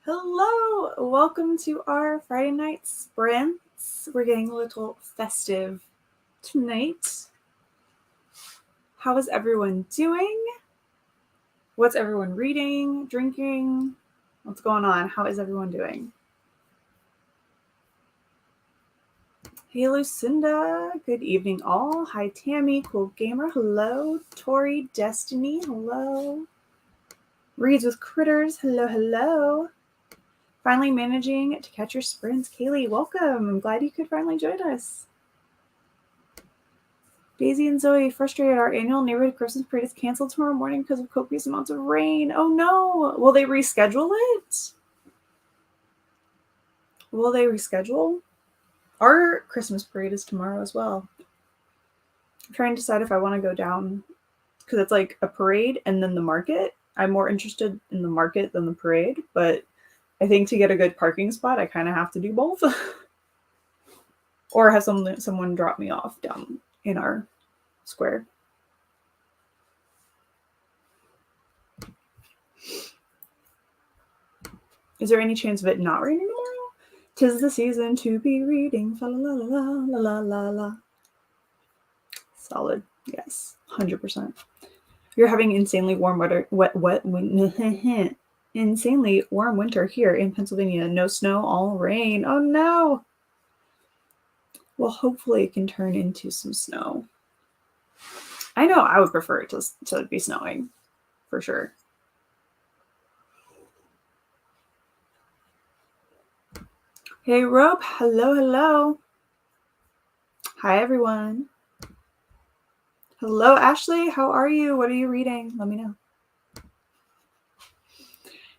Hello, welcome to our Friday night sprints. We're getting a little festive tonight. How is everyone doing? What's everyone reading, drinking? What's going on? How is everyone doing? Hey Lucinda, good evening all. Hi Tammy, Cool Gamer, hello. Tori, Destiny, hello. Reads with Critters, hello. Finally managing to catch your sprints. Kaylee, welcome. I'm glad you could finally join us. Daisy and Zoe, frustrated. Our annual neighborhood Christmas parade is canceled tomorrow morning because of copious amounts of rain. Oh no. Will they reschedule it? Will they reschedule? Our Christmas parade is tomorrow as well. I'm trying to decide if I want to go down because it's like a parade and then the market. I'm more interested in the market than the parade, but I think to get a good parking spot, I kind of have to do both. Or have someone drop me off down in our square. Is there any chance of it not raining tomorrow? 'Tis the season to be reading. Fa la la la la la la. Solid. Yes. 100%. You're having insanely warm weather. Insanely warm winter here in Pennsylvania. No snow, all rain. Oh no. Well, hopefully it can turn into some snow. I know I would prefer it to be snowing. For sure. Hey, Rope. Hello. Hi, everyone. Hello, Ashley. How are you? What are you reading? Let me know.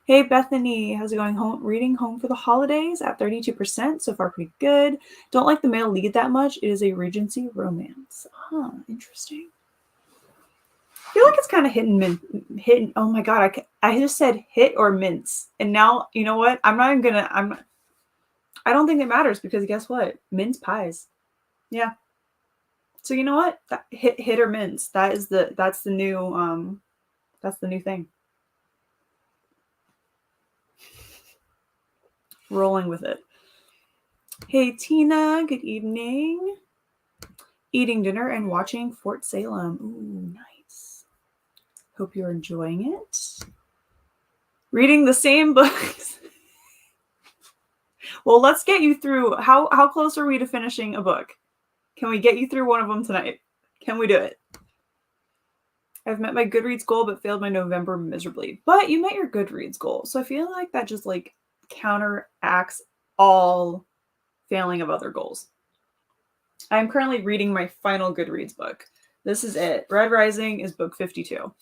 Hey, Bethany. How's it going? Reading Home for the Holidays at 32%. So far, pretty good. Don't like the male lead that much. It is a Regency romance. Huh, interesting. I feel like it's kind of hit. Oh my God. I just said hit or mince. And now, you know what? I don't think it matters because guess what? Mince pies. Yeah. So you know what? Hit or mince. That's the new thing. Rolling with it. Hey Tina, good evening. Eating dinner and watching Fort Salem. Ooh, nice. Hope you're enjoying it. Reading the same books. Well, let's get you through. How close are we to finishing a book? Can we get you through one of them tonight? Can we do it? I've met my Goodreads goal, but failed my November miserably. But you met your Goodreads goal. So I feel like that just like counteracts all failing of other goals. I'm currently reading my final Goodreads book. This is it. Red Rising is book 52.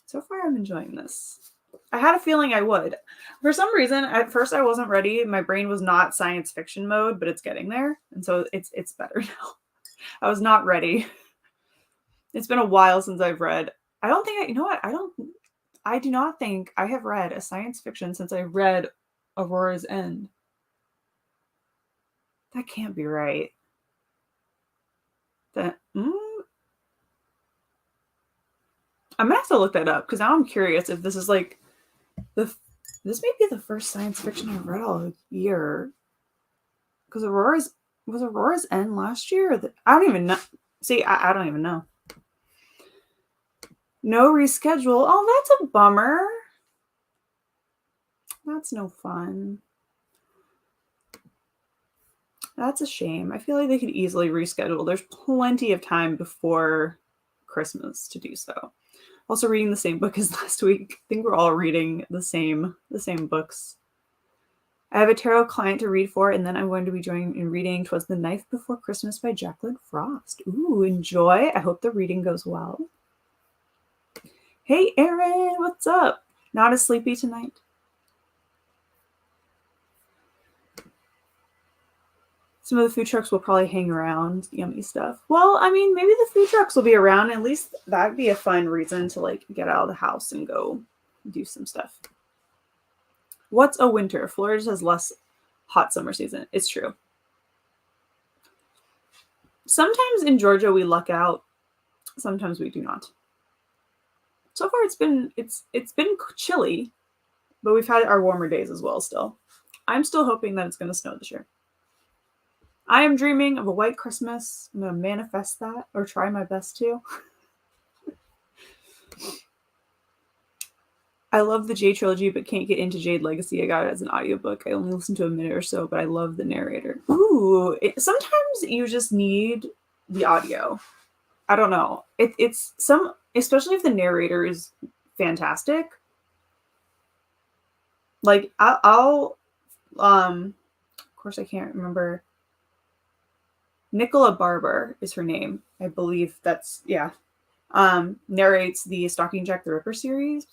So far, I'm enjoying this. I had a feeling I would. For some reason, at first I wasn't ready. My brain was not science fiction mode, but it's getting there. And so it's better now. I was not ready. It's been a while since I've read. I don't think you know what? I do not think I have read a science fiction since I read Aurora's End. That can't be right. I'm gonna have to look that up because now I'm curious if this is like this may be the first science fiction I've read all year. Because Aurora's End last year? I don't even know. See, I don't even know. No reschedule. Oh, that's a bummer. That's no fun. That's a shame. I feel like they could easily reschedule. There's plenty of time before Christmas to do so. Also reading the same book as last week. I think we're all reading the same books. I have a tarot client to read for, and then I'm going to be joining in reading 'Twas the Knife Before Christmas by Jacqueline Frost. Ooh, enjoy. I hope the reading goes well. Hey, Erin, what's up? Not as sleepy tonight? Some of the food trucks will probably hang around. Yummy stuff. Well, I mean, maybe the food trucks will be around. At least that'd be a fun reason to like get out of the house and go do some stuff. What's a winter? Florida just has less hot summer season. It's true. Sometimes in Georgia we luck out. Sometimes we do not. So far it's been chilly. But we've had our warmer days as well still. I'm still hoping that it's going to snow this year. I am dreaming of a white Christmas. I'm going to manifest that, or try my best to. I love the Jade trilogy, but can't get into Jade Legacy. I got it as an audiobook. I only listened to a minute or so, but I love the narrator. Ooh, sometimes you just need the audio. I don't know. It's some, especially if the narrator is fantastic. Like I'll of course I can't remember. Nicola Barber is her name. I believe that's, yeah. Narrates the Stalking Jack the Ripper series.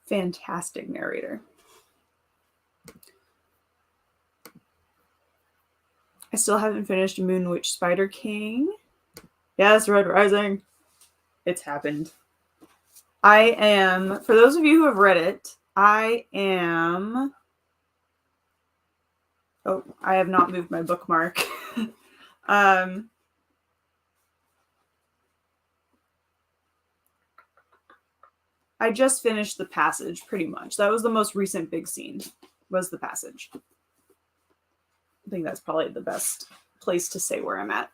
Fantastic narrator. I still haven't finished Moon Witch Spider King. Yes, Red Rising. It's happened. I am, for those of you who have read it, I am... Oh, I have not moved my bookmark. I just finished the passage, pretty much. That was the most recent big scene, was the passage. I think that's probably the best place to say where I'm at.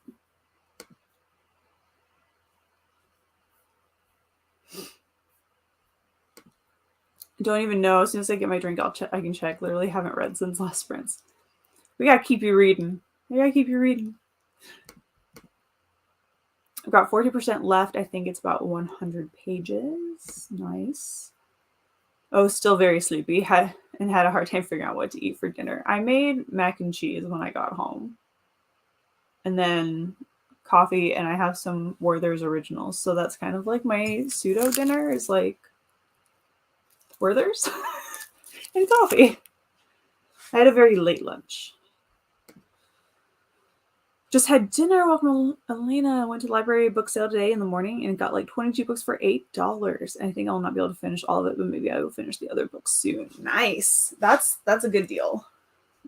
Don't even know. As soon as I get my drink, I can check. Literally haven't read since last sprints. We gotta keep you reading. We gotta keep you reading. I've got 40% left. I think it's about 100 pages. Nice. Oh, still very sleepy. Had a hard time figuring out what to eat for dinner. I made mac and cheese when I got home. And then coffee, and I have some Werther's Originals. So that's kind of like my pseudo dinner is like Werther's and coffee. I had a very late lunch. Just had dinner. Welcome, Elena. Went to the library book sale today in the morning and got like 22 books for $8. I think I'll not be able to finish all of it, but maybe I will finish the other books soon. Nice. That's a good deal.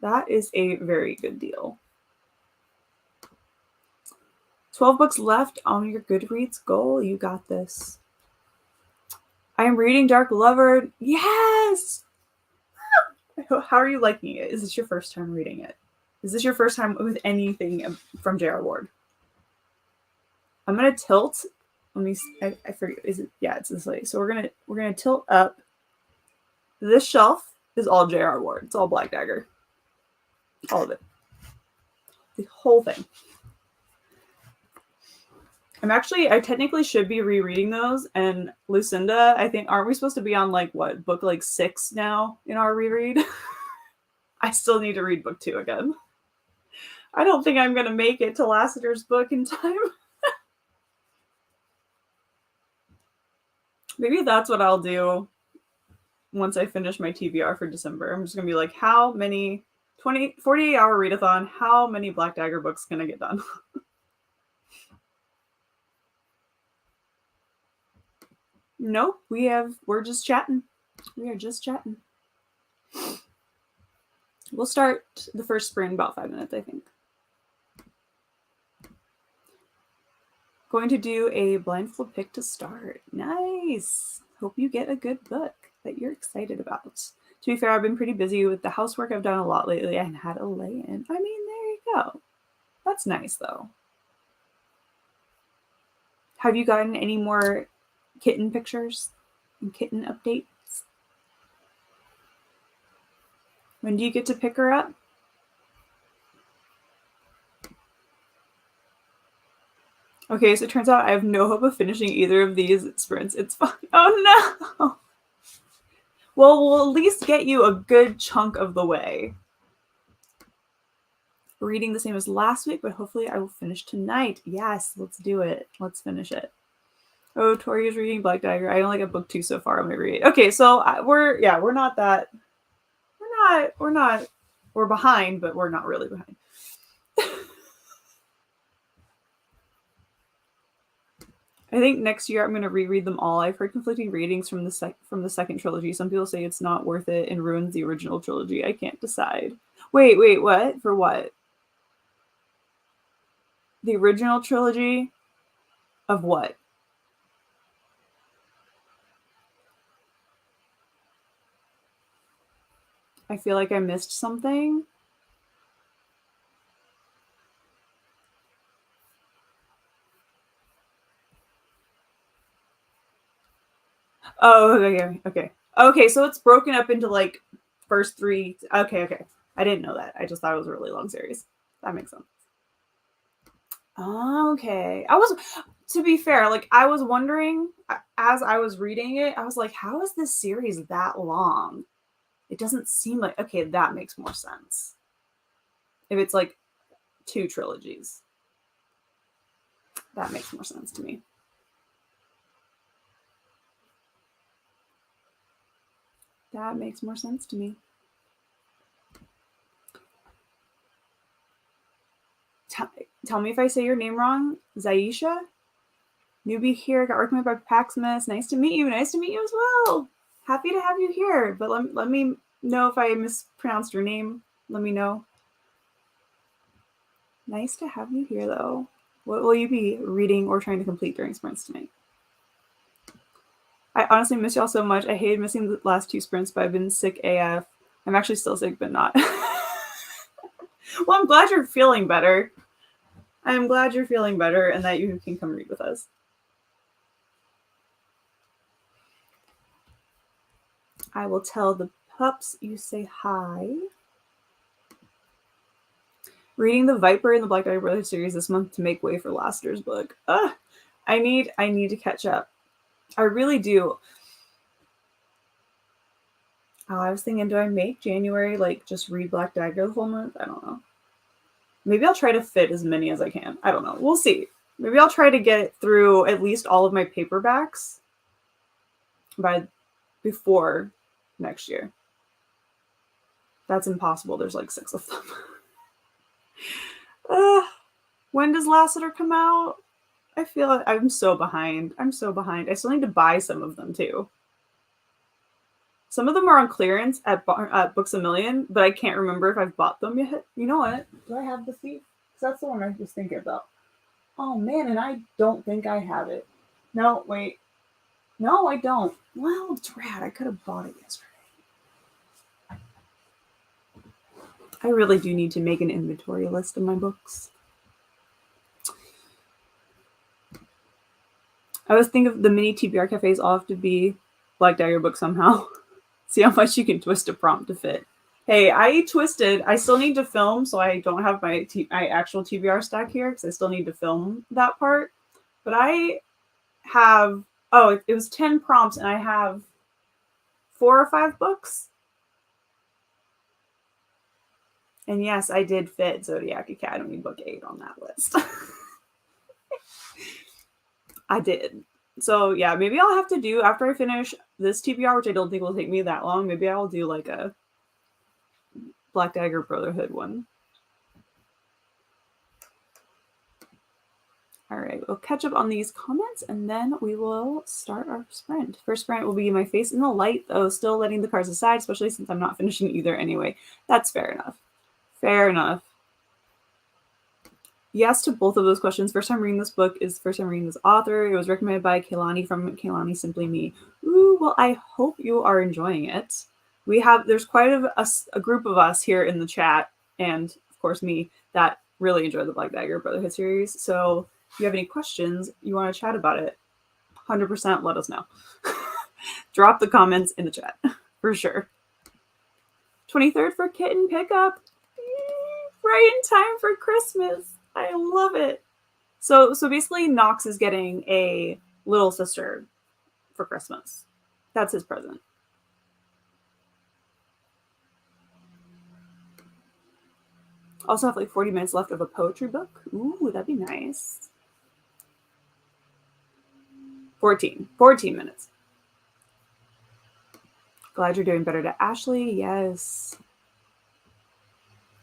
That is a very good deal. 12 books left on your Goodreads goal. You got this. I am reading Dark Lover. Yes! How are you liking it? Is this your first time reading it? Is this your first time with anything from J.R. Ward? I'm gonna tilt. Let me. I forget. Is it? Yeah, it's this way. So we're gonna tilt up. This shelf is all J.R. Ward. It's all Black Dagger. All of it. The whole thing. I technically should be rereading those. And Lucinda, I think, aren't we supposed to be on like what book like 6 now in our reread? I still need to read book 2 again. I don't think I'm going to make it to Lassiter's book in time. Maybe that's what I'll do once I finish my TBR for December. I'm just going to be like, how many 48-hour readathon, how many Black Dagger books can I get done? Nope, we're just chatting. We are just chatting. We'll start the first sprint in about 5 minutes, I think. Going to do a blindfold pick to start. Nice. Hope you get a good book that you're excited about. To be fair, I've been pretty busy with the housework. I've done a lot lately and had a lay-in. I mean, there you go. That's nice, though. Have you gotten any more kitten pictures and kitten updates? When do you get to pick her up? Okay, so it turns out I have no hope of finishing either of these sprints. It's fine. Oh no! Well, we'll at least get you a good chunk of the way. Reading the same as last week, but hopefully I will finish tonight. Yes, let's do it. Let's finish it. Oh, Tori is reading Black Dagger. I only got book 2 so far on my read. Okay, so we're behind, but we're not really behind. I think next year I'm going to reread them all. I've heard conflicting ratings from the second trilogy. Some people say it's not worth it and ruins the original trilogy. I can't decide. Wait, what? For what? The original trilogy of what? I feel like I missed something. Oh, okay. So it's broken up into like first 3. Okay. I didn't know that. I just thought it was a really long series. That makes sense. Okay. To be fair, like I was wondering as I was reading it, I was like, how is this series that long? It doesn't seem like, okay, that makes more sense. If it's like 2 trilogies, that makes more sense to me. That makes more sense to me. Tell me if I say your name wrong. Zaisha? Newbie here, got recommended by Paxmas. Nice to meet you. Nice to meet you as well. Happy to have you here. But let me know if I mispronounced your name. Let me know. Nice to have you here, though. What will you be reading or trying to complete during sprints tonight? I honestly miss y'all so much. I hated missing the last 2 sprints, but I've been sick AF. I'm actually still sick, but not. Well, I'm glad you're feeling better. I'm glad you're feeling better and that you can come read with us. I will tell the pups you say hi. Reading The Viper in the Black Dagger Brothers series this month to make way for last year's book. I need to catch up. I really do. I was thinking, do I make January like just read Black Dagger the whole month? I don't know. Maybe I'll try to fit as many as I can. I don't know. We'll see. Maybe I'll try to get through at least all of my paperbacks before next year. That's impossible. There's like 6 of them. When does Lassiter come out? I feel like I'm so behind. I still need to buy some of them too. Some of them are on clearance at Books A Million, but I can't remember if I've bought them yet. You know what? Do I have the thief? Because that's the one I was thinking about. Oh man, and I don't think I have it. No, wait. No, I don't. Well, it's rad. I could have bought it yesterday. I really do need to make an inventory list of my books. I always think of the mini TBR cafes all have to be Black Dagger books somehow. See how much you can twist a prompt to fit. Hey, I twisted. I still need to film, so I don't have my actual TBR stack here because I still need to film that part. But I have, it was 10 prompts, and I have 4 or 5 books. And yes, I did fit Zodiac Academy book 8 on that list. I did. So yeah, maybe I'll have to do, after I finish this TBR, which I don't think will take me that long, maybe I'll do like a Black Dagger Brotherhood one. All right, we'll catch up on these comments and then we will start our sprint. First sprint will be my face in the light, though, still letting the cards aside, especially since I'm not finishing either anyway. That's fair enough. Fair enough. Yes to both of those questions. First time reading this book is first time reading this author. It was recommended by Kaylani from Kaylani Simply Me. Ooh, well, I hope you are enjoying it. There's quite a group of us here in the chat, and of course me, that really enjoy the Black Dagger Brotherhood series. So if you have any questions, you want to chat about it, 100% let us know. Drop the comments in the chat, for sure. 23rd for kitten pickup. Right in time for Christmas. I love it. So basically Knox is getting a little sister for Christmas. That's his present. Also have like 40 minutes left of a poetry book. Ooh, that'd be nice. 14 minutes. Glad you're doing better to Ashley. Yes.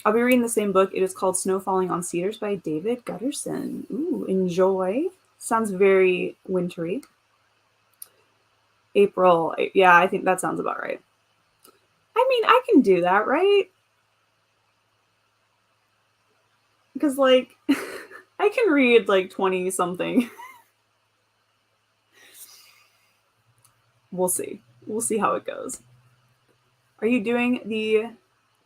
I'll be reading the same book. It is called Snow Falling on Cedars by David Gutterson. Ooh, enjoy. Sounds very wintry. April. Yeah, I think that sounds about right. I mean, I can do that, right? Because, like, I can read, like, 20-something. We'll see. We'll see how it goes. Are you doing the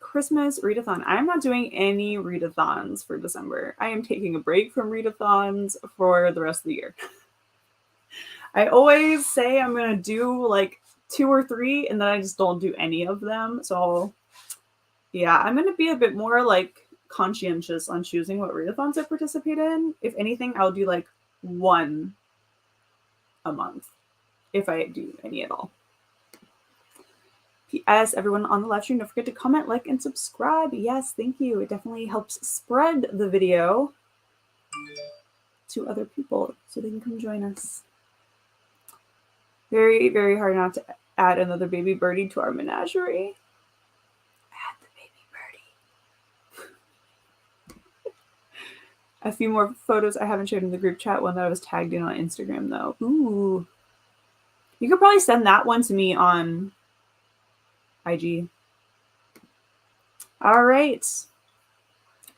Christmas readathon? I'm not doing any readathons for December. I am taking a break from readathons for the rest of the year. I always say I'm going to do like 2 or 3, and then I just don't do any of them. So yeah, I'm going to be a bit more like conscientious on choosing what readathons I participate in. If anything, I'll do like 1 a month if I do any at all. P.S. Everyone on the live stream, don't forget to comment, like, and subscribe. Yes, thank you. It definitely helps spread the video to other people so they can come join us. Very, very hard not to add another baby birdie to our menagerie. Add the baby birdie. A few more photos I haven't shared in the group chat. One that I was tagged in on Instagram, though. Ooh. You could probably send that one to me on IG. All right.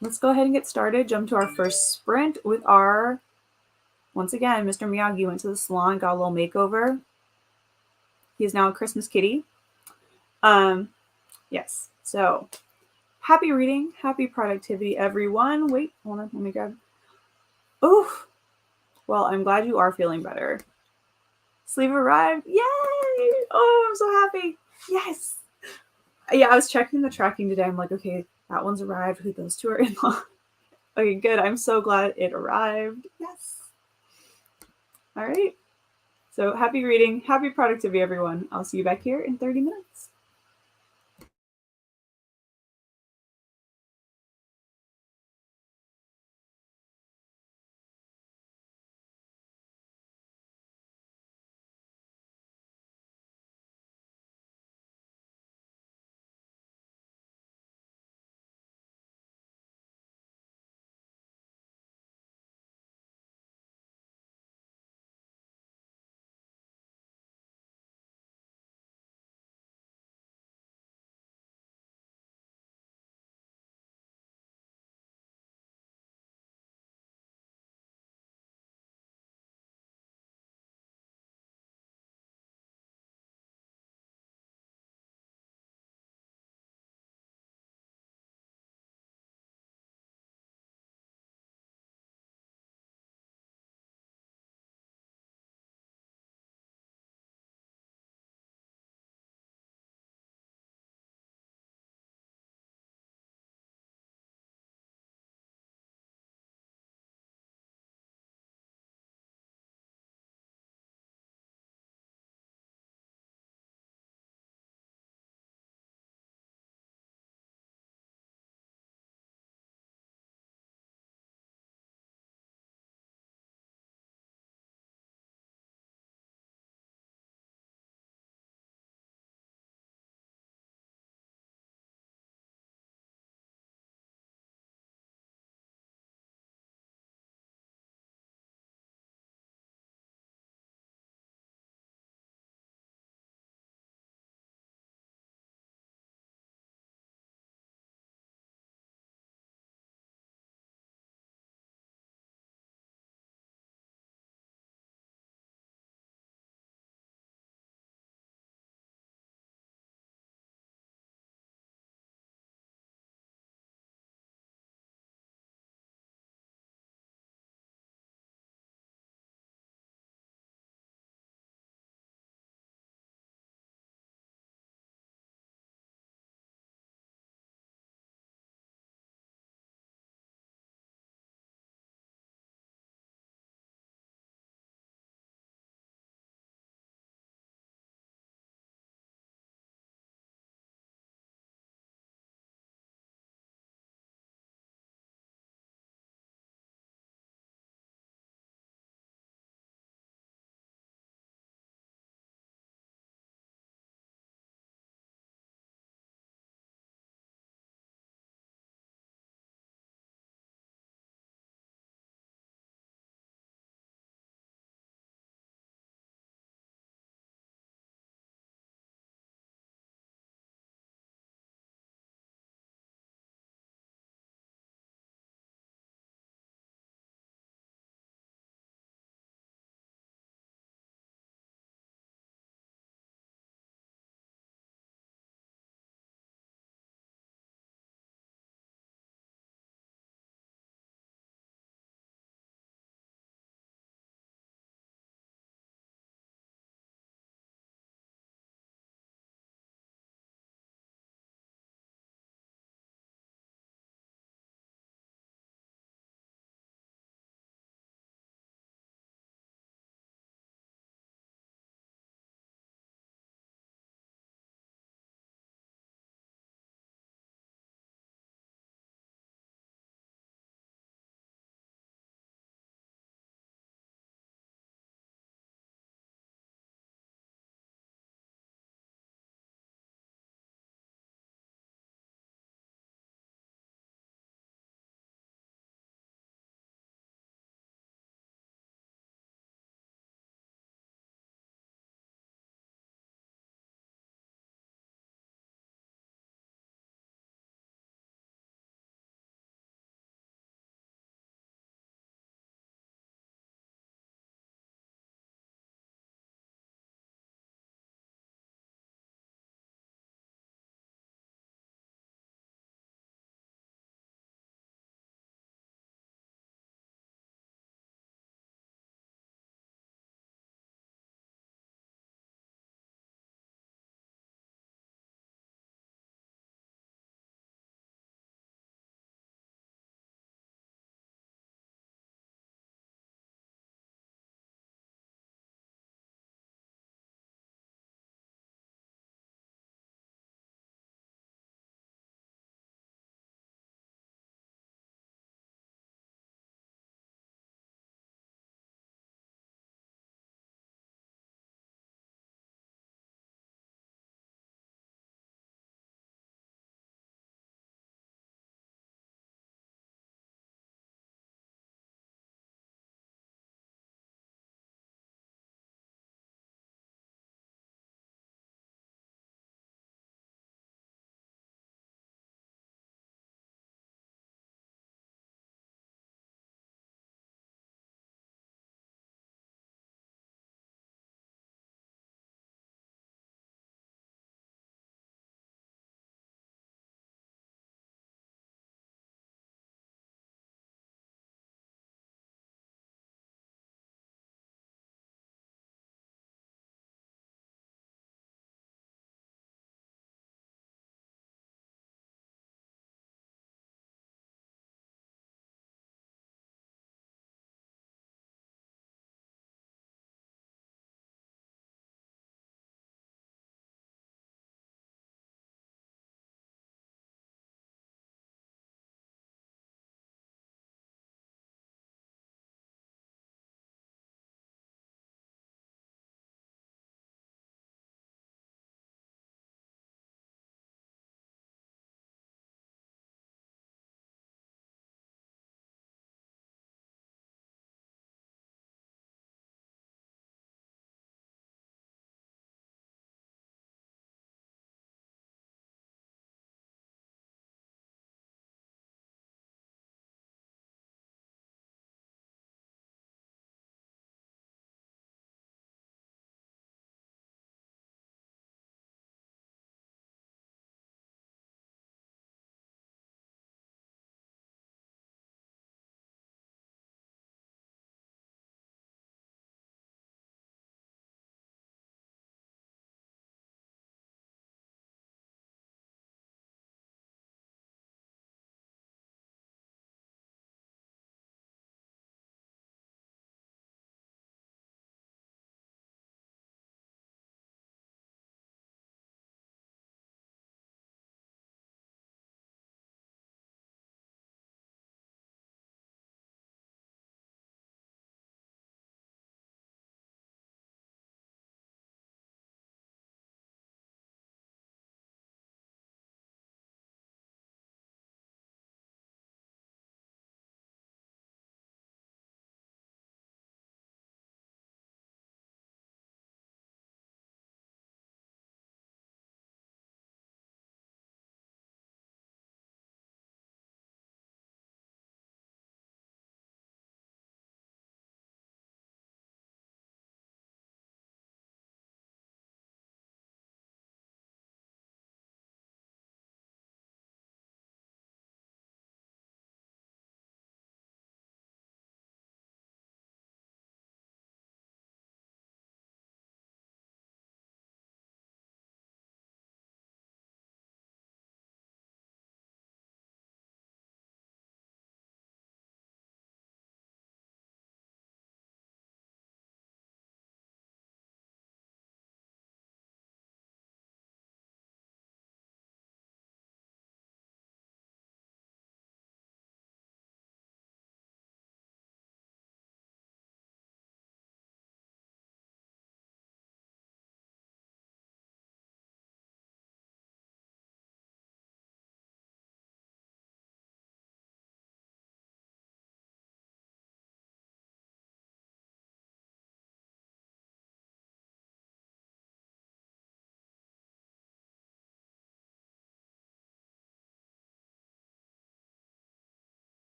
Let's go ahead and get started. Jump to our first sprint with our, once again, Mr. Miyagi went to the salon, got a little makeover. He is now a Christmas kitty. Yes. So happy reading, happy productivity, everyone. Wait, hold on, let me grab. Oof. Well, I'm glad you are feeling better. Sleeve arrived. Yay! Oh, I'm so happy. Yes. Yeah, I was checking the tracking today. I'm like, okay, that one's arrived. Who those 2 are in law? Okay, good. I'm so glad it arrived. Yes. All right. So happy reading, happy productivity, everyone. I'll see you back here in 30 minutes.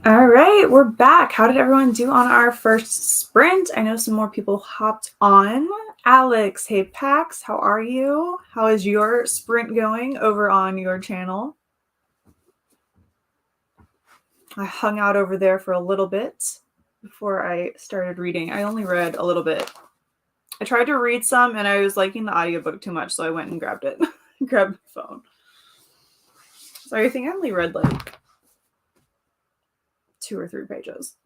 All right, we're back. How did everyone do on our first sprint? I know some more people hopped on. Alex, hey Pax, how are you? How is your sprint going over on your channel? I hung out over there for a little bit before I started reading. I only read a little bit. I tried to read some and I was liking the audiobook too much, so I went and grabbed it. Grabbed my phone. So I think I only read like 2 or 3 pages.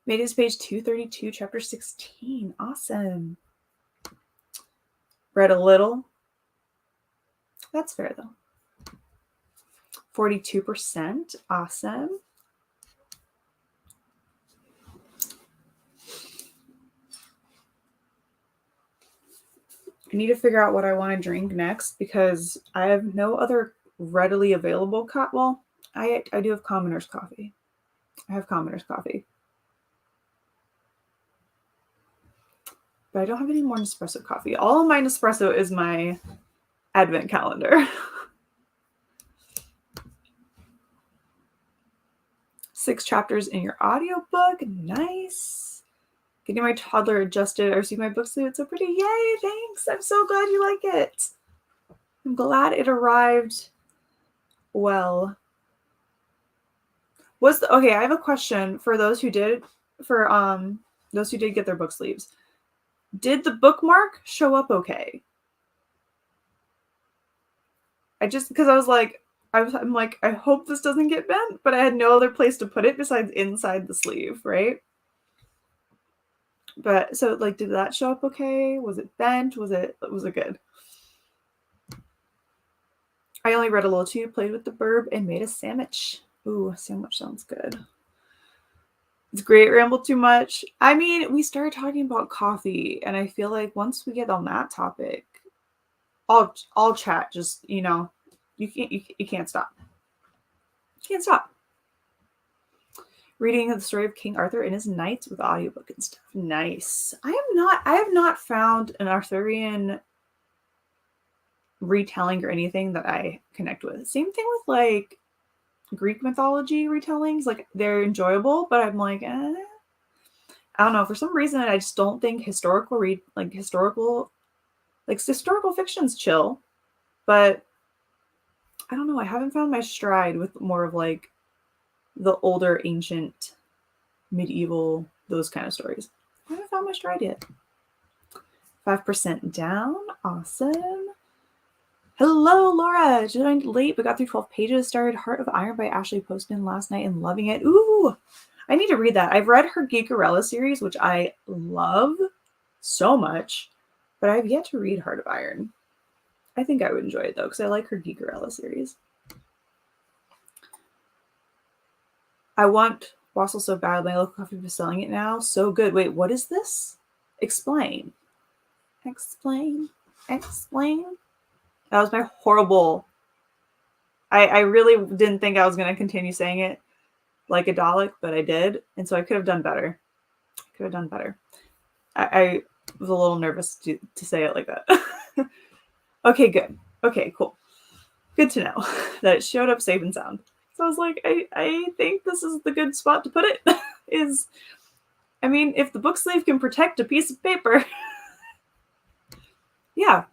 Made it to page 232, chapter 16. Awesome. Read a little. That's fair though. 42%. Awesome. I need to figure out what I want to drink next because I have no other readily available well, I do have commoner's coffee. I have commoner's coffee. But I don't have any more Nespresso coffee. All of my Nespresso is my advent calendar. 6 chapters in your audiobook. Nice. Getting my toddler adjusted. I received my Booksleeves. It's so pretty. Yay, thanks. I'm so glad you like it. I'm glad it arrived well. Okay, I have a question for those who did those who did get their Booksleeves. Did the bookmark show up okay? Because I was like, I'm like, I hope this doesn't get bent, but I had no other place to put it besides inside the sleeve, right? But so like, did that show up okay? Was it bent? Was it good? I only read a little too, played with the burb, and made a sandwich. Ooh, a sandwich sounds good. It's great, ramble too much. I mean, we started talking about coffee, and I feel like once we get on that topic, all chat just, you can't stop. You can't stop. Reading the story of King Arthur and his knights with audiobook and stuff. Nice. I have not found an Arthurian retelling or anything that I connect with. Same thing with like Greek mythology retellings. Like they're enjoyable, but I'm like, I don't know. For some reason, I just don't think historical fiction's chill. But I don't know. I haven't found my stride with more of like the older, ancient, medieval, those kind of stories. I haven't found my stride yet. 5% down. Awesome. Hello, Laura. Joined late, but got through 12 pages. Started Heart of Iron by Ashley Postman last night and loving it. Ooh, I need to read that. I've read her Geekerella series, which I love so much, but I've yet to read Heart of Iron. I think I would enjoy it, though, because I like her Geekerella series. I want Wassel so bad. My local coffee is selling it now. So good. Wait, what is this? Explain. Explain. Explain. That was my horrible. I really didn't think I was going to continue saying it like a Dalek, but I did. And so I could have done better. I was a little nervous to say it like that. Okay, good. Okay, cool. Good to know that it showed up safe and sound. So I was like, I think this is the good spot to put it. I mean, if the book sleeve can protect a piece of paper. Yeah.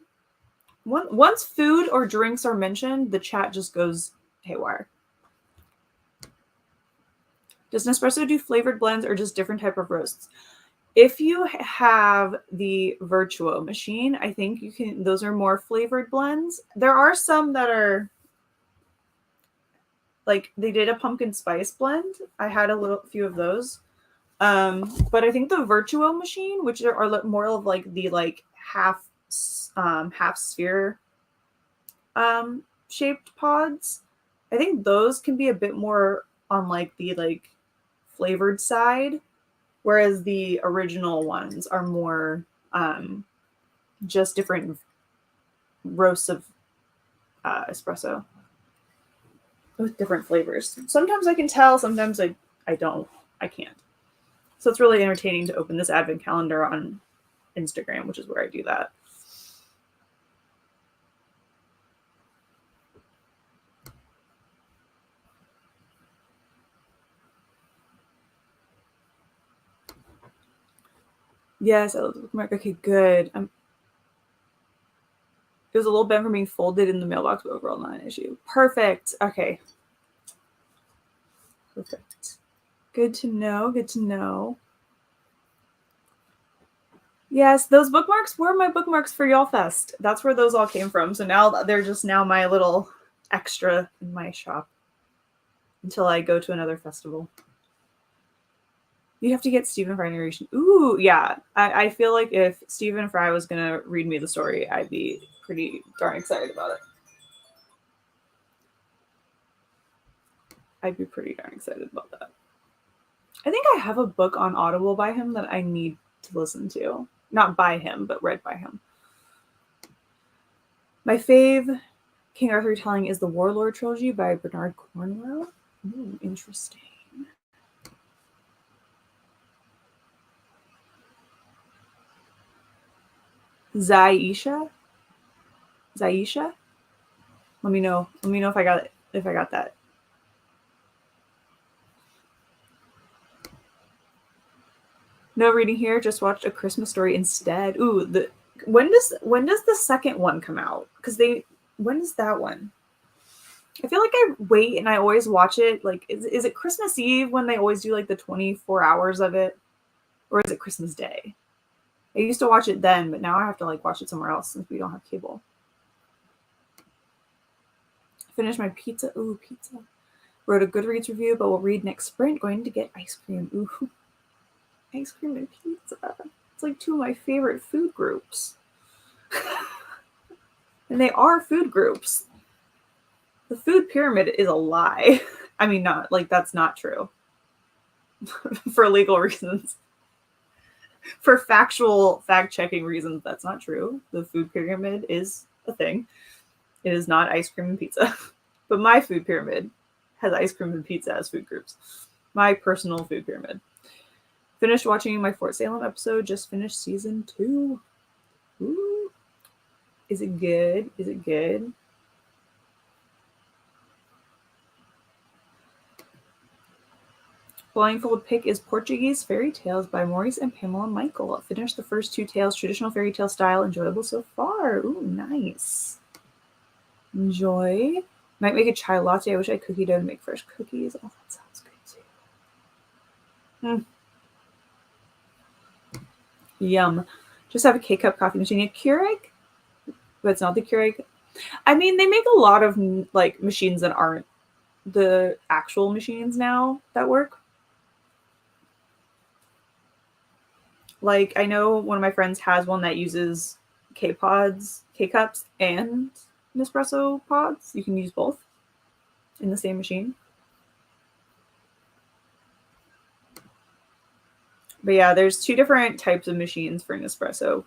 Once food or drinks are mentioned, the chat just goes haywire. Does Nespresso do flavored blends or just different type of roasts? If you have the Virtuo machine, I think you can. Those are more flavored blends. There are some that are like they did a pumpkin spice blend. I had a few of those. But I think the Virtuo machine, which are more of like the like half sphere shaped pods, I think those can be a bit more on like the like flavored side, whereas the original ones are more just different roasts of espresso with different flavors. Sometimes I can tell, sometimes I don't. I can't. So it's really entertaining to open this advent calendar on Instagram, which is where I do that. Yes, I love the bookmark. Okay, good. It was a little bent from being folded in the mailbox, but overall not an issue. Perfect. Okay. Perfect. Good to know. Good to know. Yes, those bookmarks were my bookmarks for Y'all Fest. That's where those all came from. So now they're just now my little extra in my shop until I go to another festival. You have to get Stephen Fry narration. Ooh, yeah. I feel like if Stephen Fry was going to read me the story, I'd be pretty darn excited about it. I'd be pretty darn excited about that. I think I have a book on Audible by him that I need to listen to. Not by him, but read by him. My fave King Arthur retelling is the Warlord trilogy by Bernard Cornwell. Ooh, interesting. Zaisha? Let me know. Let me know if I got it. If I got that. No reading here. Just watched A Christmas Story instead. Ooh, when does the second one come out? Because when is that one? I feel like I wait and I always watch it. Like, is it Christmas Eve when they always do like the 24 hours of it, or is it Christmas Day? I used to watch it then, but now I have to like watch it somewhere else since we don't have cable. Finished my pizza. Ooh, pizza. Wrote a Goodreads review, but we'll read next sprint. Going to get ice cream. Ooh, ice cream and pizza. It's like two of my favorite food groups. And they are food groups. The food pyramid is a lie. I mean, not like that's not true. For legal reasons. For factual fact-checking reasons, that's not true. The food pyramid is a thing. It is not ice cream and pizza. But my food pyramid has ice cream and pizza as food groups. My personal food pyramid. Finished watching my Fort Salem episode. Just finished season 2. Ooh. Is it good? Is it good? Blindfold pick is Portuguese Fairy Tales by Maurice and Pamela Michael. I finished the first 2 tales, traditional fairy tale style, enjoyable so far. Ooh, nice. Enjoy. Might make a chai latte. I wish I had cookie dough to make fresh cookies. Oh, that sounds good too. Yum. Just have a K-cup coffee machine. A Keurig? But it's not the Keurig. I mean, they make a lot of like machines that aren't the actual machines now that work. Like, I know one of my friends has one that uses K-pods, K-cups, and Nespresso pods. You can use both in the same machine. But yeah, there's 2 different types of machines for Nespresso.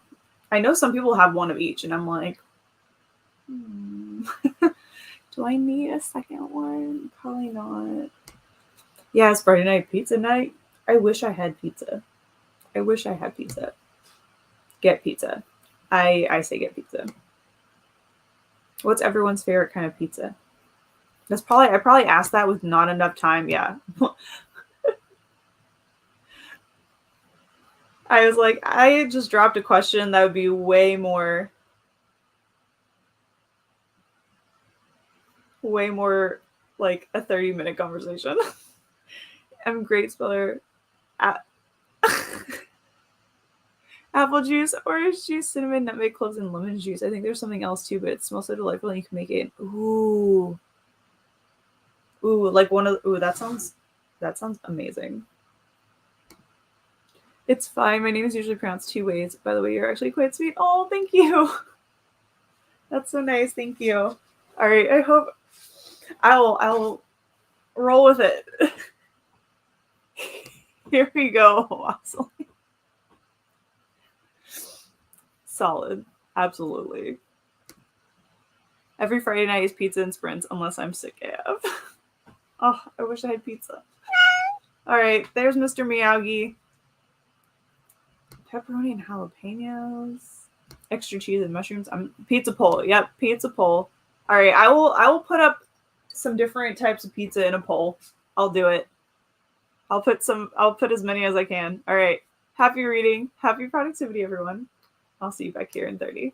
I know some people have one of each, and I'm like, do I need a second one? Probably not. Yeah, it's Friday night pizza night. I wish I had pizza. I wish I had pizza. Get pizza. I say get pizza. What's everyone's favorite kind of pizza? I probably asked that with not enough time. Yeah. I was like, I just dropped a question that would be way more like a 30-minute conversation. I'm a great speller. Apple juice, orange juice, cinnamon, nutmeg, cloves, and lemon juice. I think there's something else too, but it smells so delightful and you can make it. Ooh, like one of. Ooh, that sounds amazing. It's fine. My name is usually pronounced 2 ways. By the way, you're actually quite sweet. Oh, thank you. That's so nice. Thank you. All right. I hope I'll roll with it. Here we go. Awesome. Solid. Absolutely. Every Friday night is pizza and sprints, unless I'm sick AF. Oh, I wish I had pizza. All right, there's Mr. Miyagi. Pepperoni and jalapenos. Extra cheese and mushrooms. Pizza poll. Yep, pizza poll. All right, I will put up some different types of pizza in a poll. I'll do it. I'll put as many as I can. All right. Happy reading. Happy productivity, everyone. I'll see you back here in 30.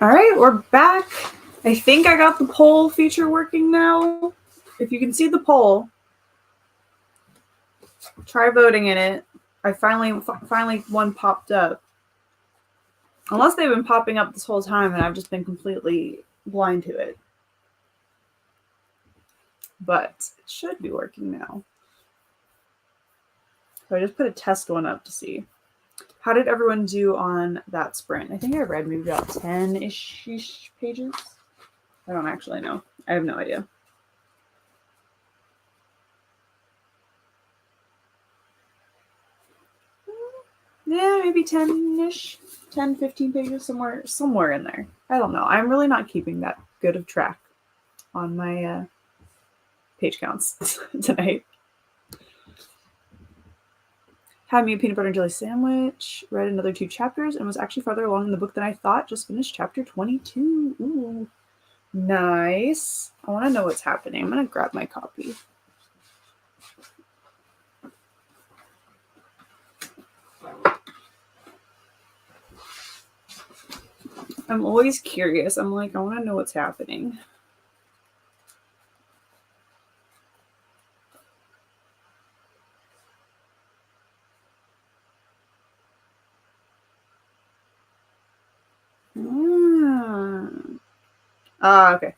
All right, we're back. I think I got the poll feature working now. If you can see the poll, try voting in it. I finally one popped up. Unless they've been popping up this whole time and I've just been completely blind to it. But it should be working now. So I just put a test one up to see. How did everyone do on that sprint? I think I read maybe about 10-ish pages. I don't actually know. I have no idea. Yeah, maybe 10-ish. 10, 15 pages, somewhere in there. I don't know. I'm really not keeping that good of track on my page counts tonight. Had me a peanut butter and jelly sandwich, read another 2 chapters, and was actually farther along in the book than I thought. Just finished chapter 22. Ooh, nice. I want to know what's happening. I'm going to grab my copy. I'm always curious. I'm like, I want to know what's happening. Okay.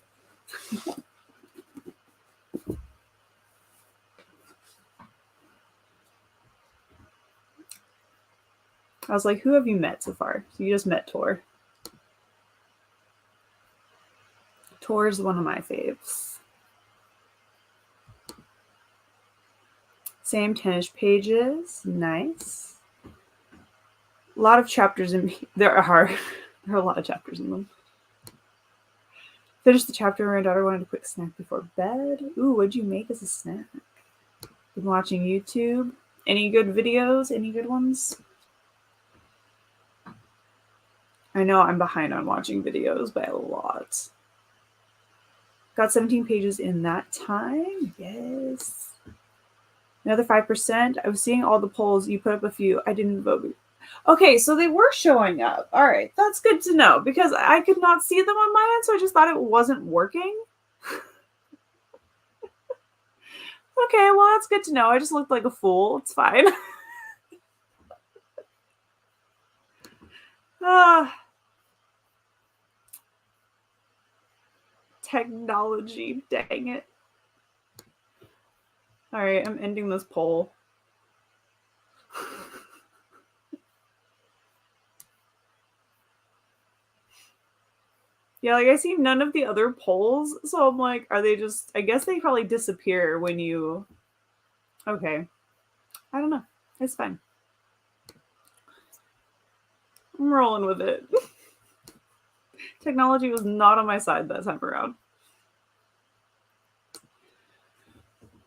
I was like, who have you met so far? So you just met Tor. Tor's one of my faves. Same 10-ish pages. Nice. A lot of chapters in there are a lot of chapters in them. Finished the chapter where my daughter wanted a quick snack before bed. Ooh, what'd you make as a snack? Been watching YouTube. Any good videos? Any good ones? I know I'm behind on watching videos by a lot. Got 17 pages in that time. Yes. Another 5%. I was seeing all the polls. You put up a few. I didn't vote. Okay, so they were showing up. All right, that's good to know because I could not see them on my end, so I just thought it wasn't working. Okay, well, that's good to know. I just looked like a fool. It's fine. Technology, dang it. All right, I'm ending this poll. Yeah, like I see none of the other polls, so I'm like, are they just, I guess they probably disappear when you, okay. I don't know. It's fine. I'm rolling with it. Technology was not on my side that time around.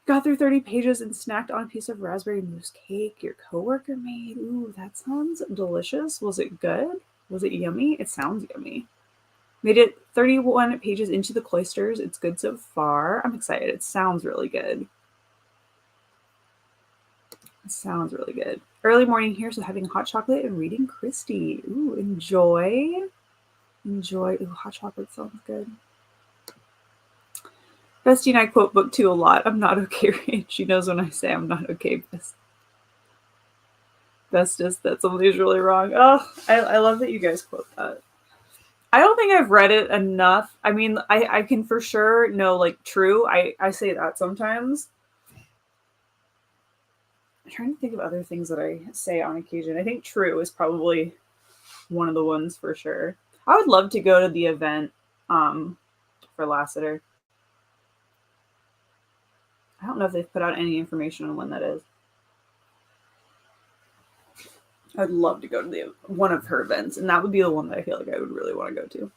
Got through 30 pages and snacked on a piece of raspberry mousse cake your coworker made. Ooh, that sounds delicious. Was it good? Was it yummy? It sounds yummy. Made it 31 pages into the cloisters. It's good so far. I'm excited. It sounds really good. It sounds really good. Early morning here, so having hot chocolate and reading Christie. Ooh, enjoy. Enjoy. Ooh, hot chocolate sounds good. Bestie and I quote book 2 a lot. I'm not okay. She knows when I say I'm not okay. Bestest that somebody's really wrong. Oh, I love that you guys quote that. I don't think I've read it enough. I mean, I can for sure know, like, true. I say that sometimes. I'm trying to think of other things that I say on occasion. I think true is probably one of the ones for sure. I would love to go to the event for Lassiter. I don't know if they've put out any information on when that is. I'd love to go to one of her events, and that would be the one that I feel like I would really want to go to.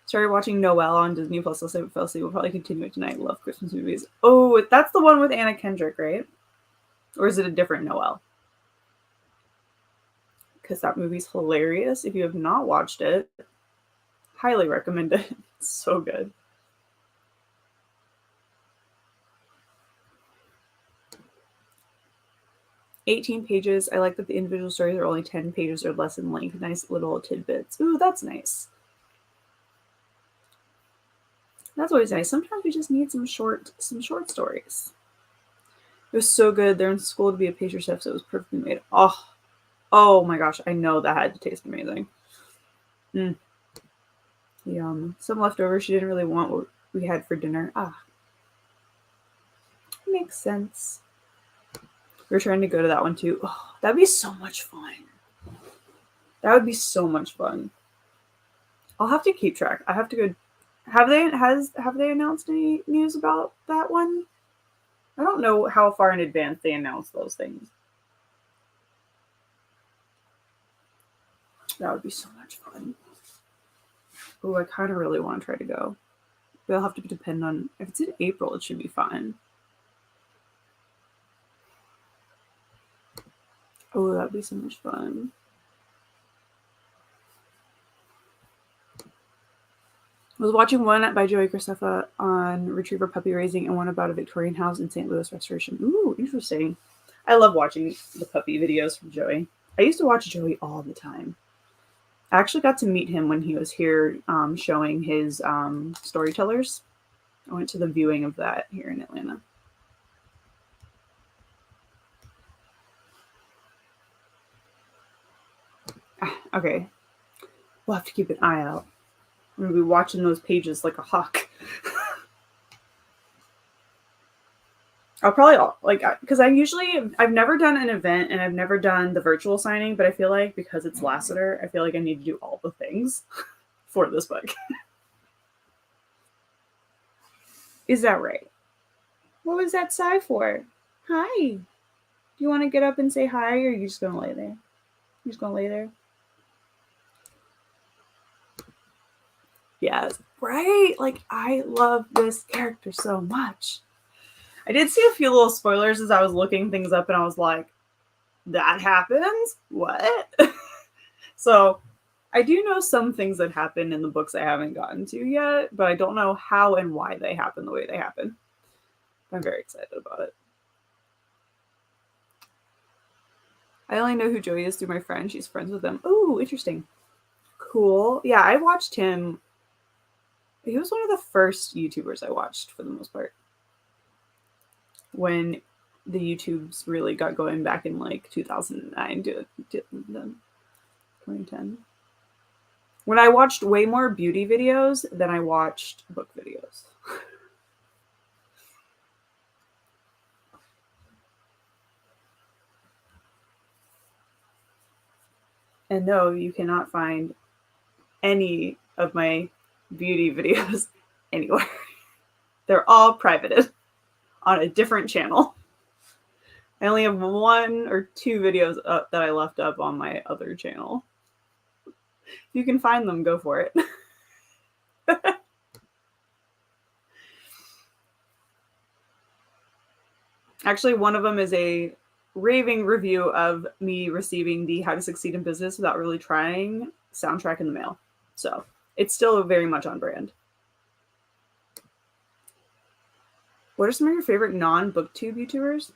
Started watching Noelle on Disney Plus. I'll say fell asleep. We'll probably continue it tonight. Love Christmas movies. Oh, that's the one with Anna Kendrick, right? Or is it a different Noelle? Because that movie's hilarious. If you have not watched it, highly recommend it. It's so good. 18 pages. I like that the individual stories are only 10 pages or less in length. Nice little tidbits. Ooh, that's nice. That's always nice. Sometimes we just need some short stories. It was so good. They're in school to be a pastry chef, so it was perfectly made. Oh my gosh. I know that had to taste amazing. Yum. Some leftover. She didn't really want what we had for dinner. Makes sense. We're trying to go to that one too. Oh, that'd be so much fun. That would be so much fun. I'll have to keep track. I have to go. Have they announced any news about that one? I don't know how far in advance they announce those things. That would be so much fun. Oh, I kind of really want to try to go. They'll have to depend on if it's in April. It should be fine. Oh, that'd be so much fun. I was watching one by Joey Graceffa on retriever puppy raising and one about a Victorian house in St. Louis restoration. Ooh, interesting. I love watching the puppy videos from Joey. I used to watch Joey all the time. I actually got to meet him when he was here showing his storytellers. I went to the viewing of that here in Atlanta. Okay. We'll have to keep an eye out. I'm going to be watching those pages like a hawk. I'll probably, because I've never done an event and I've never done the virtual signing, but I feel like because it's Lassiter, I feel like I need to do all the things for this book. Is that right? What was that sigh for? Hi. Do you want to get up and say hi, or are you just going to lay there? You're just going to lay there? Yes. Right? Like, I love this character so much. I did see a few little spoilers as I was looking things up, and I was like, that happens? What? So, I do know some things that happen in the books I haven't gotten to yet, but I don't know how and why they happen the way they happen. I'm very excited about it. I only know who Joey is through my friend. She's friends with him. Ooh, interesting. Cool. Yeah, I watched him. He was one of the first YouTubers I watched for the most part. When the YouTubes really got going back in like 2009 to 2010. When I watched way more beauty videos than I watched book videos. And no, you cannot find any of my beauty videos anywhere. They're all privated on a different channel. I only have 1 or 2 videos up that I left up on my other channel. If you can find them, go for it. Actually, one of them is a raving review of me receiving the How to Succeed in Business Without Really Trying soundtrack in the mail. So it's still very much on brand. What are some of your favorite non-booktube YouTubers?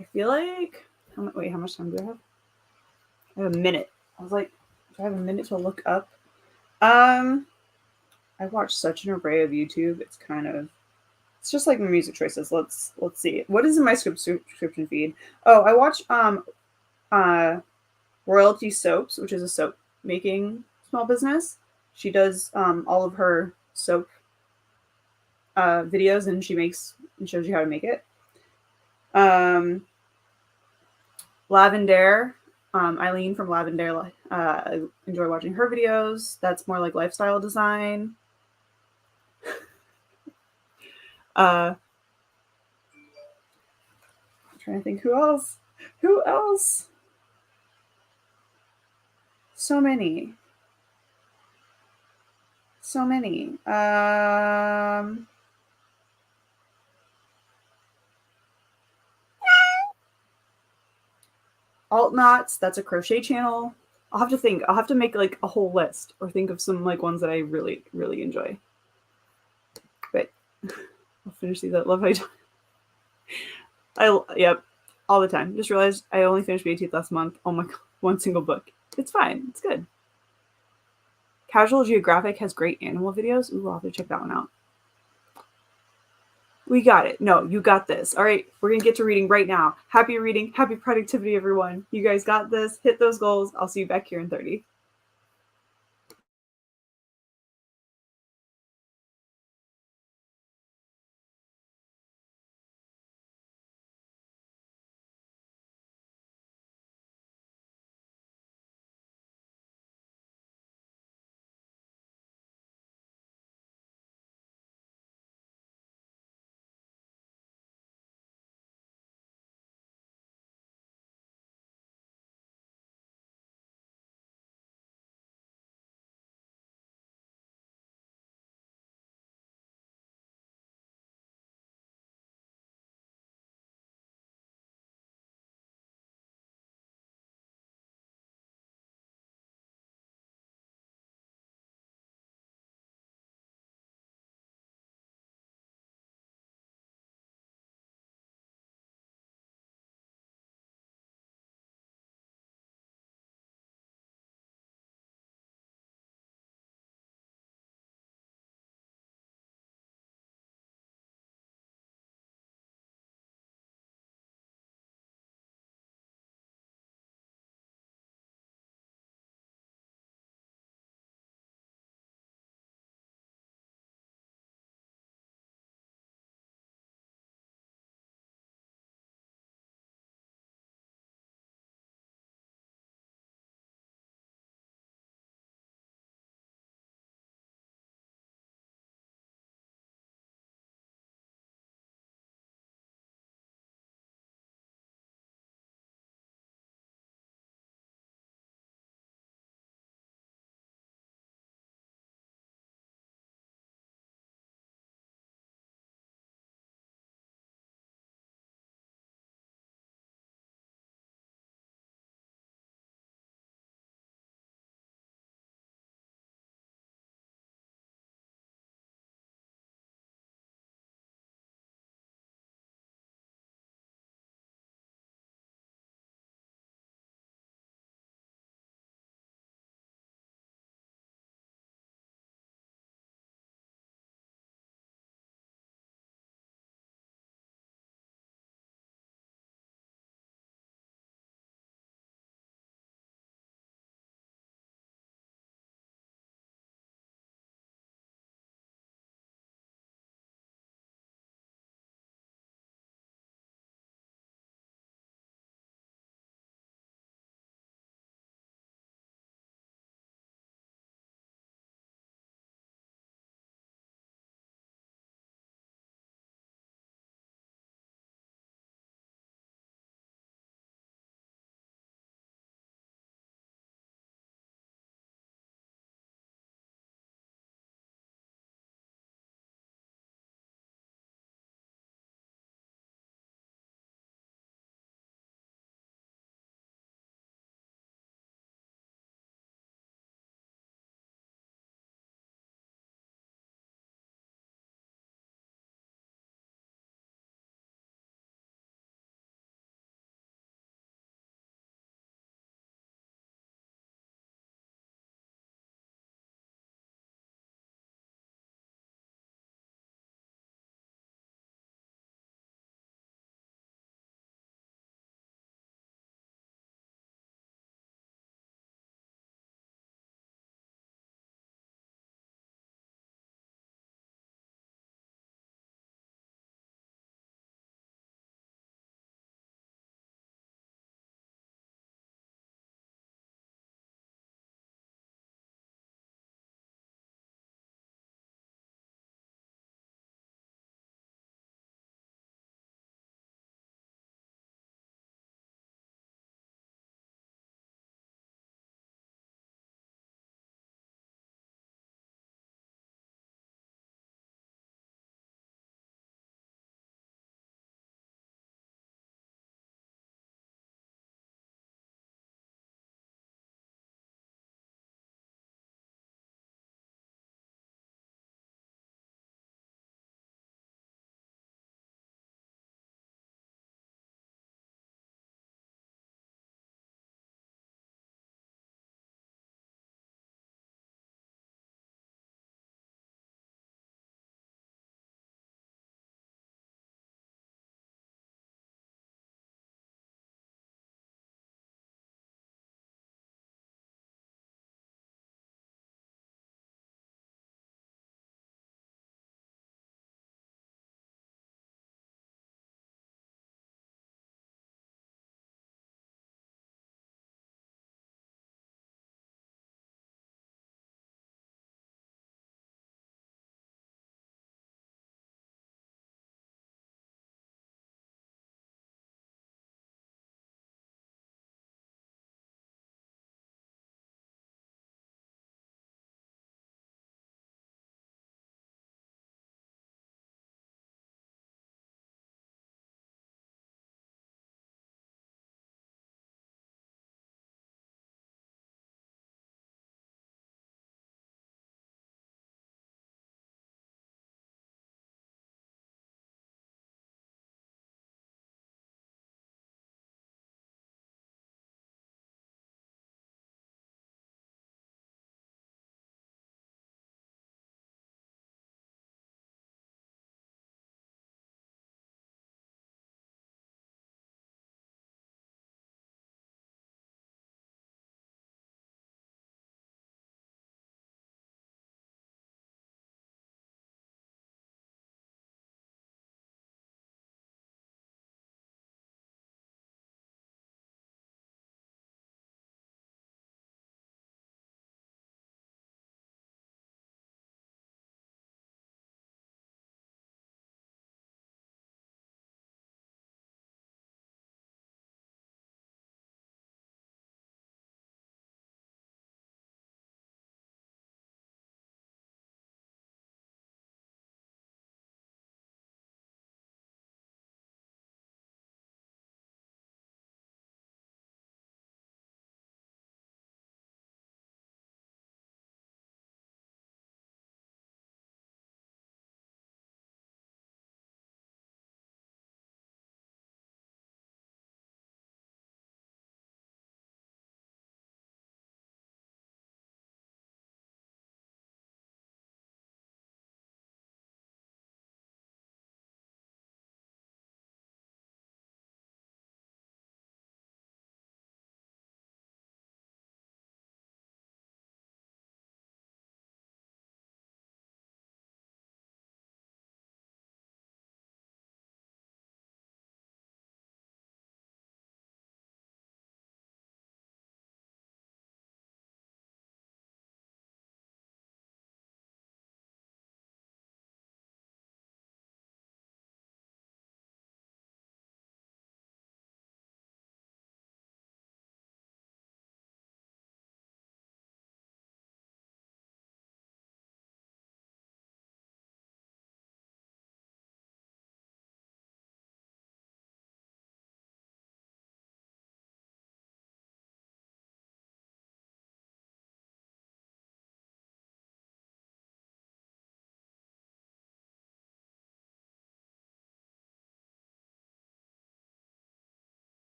I feel like... Wait, how much time do I have? I have a minute. I was like, do I have a minute to look up? I watch such an array of YouTube. It's just like my music choices. Let's see. What is in my subscription feed? Oh, I watch Royalty Soaps, which is a soap making small business. She does all of her soap videos, and she makes and shows you how to make it. Lavender, Eileen from Lavender. I enjoy watching her videos. That's more like lifestyle design. I'm trying to think who else. So many. Alt Knots, that's a crochet channel. I'll have to think. I'll have to make like a whole list or think of some like ones that I really, really enjoy. But I'll finish these. I love how Yep, all the time. Just realized I only finished my 18th last month. Oh my god, one single book. It's fine. It's good. Casual Geographic has great animal videos. Ooh, I'll have to check that one out. We got it. No, you got this. All right, we're going to get to reading right now. Happy reading. Happy productivity, everyone. You guys got this. Hit those goals. I'll see you back here in 30.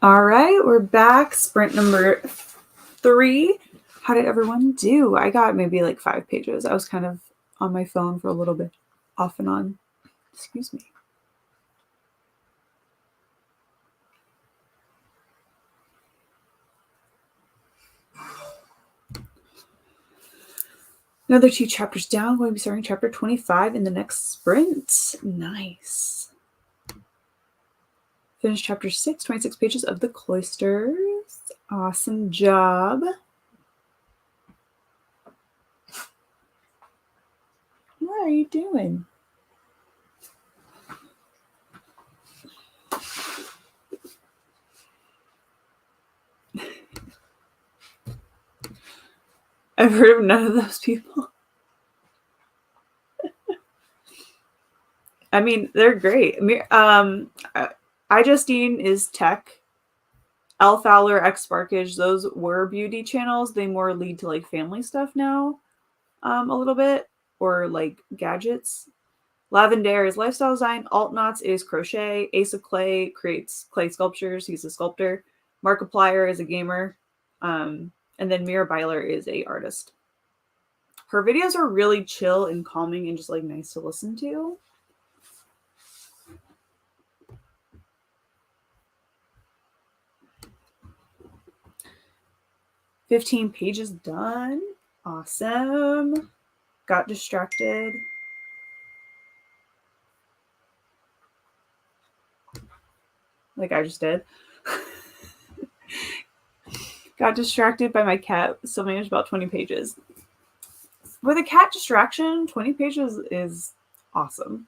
All right, we're back. Sprint number 3. How did everyone do? I got maybe like 5 pages. I was kind of on my phone for a little bit, off and on. Excuse me. Another 2 chapters down. Going to be starting chapter 25 in the next sprint. Nice. Finished chapter 6, 26 pages of The Cloisters. Awesome job. What are you doing? I've heard of none of those people. I mean, they're great. iJustine is tech. Elle Fowler, X Sparkage, those were beauty channels. They more lead to like family stuff now, a little bit, or like gadgets. Lavendare is lifestyle design. Altknots is crochet. Ace of Clay creates clay sculptures. He's a sculptor. Markiplier is a gamer. And then Mira Byler is a artist. Her videos are really chill and calming and just like nice to listen to. "15 pages done. Awesome. Got distracted. Like I just did. Got distracted by my cat. Still managed about 20 pages. With a cat distraction, 20 pages is awesome.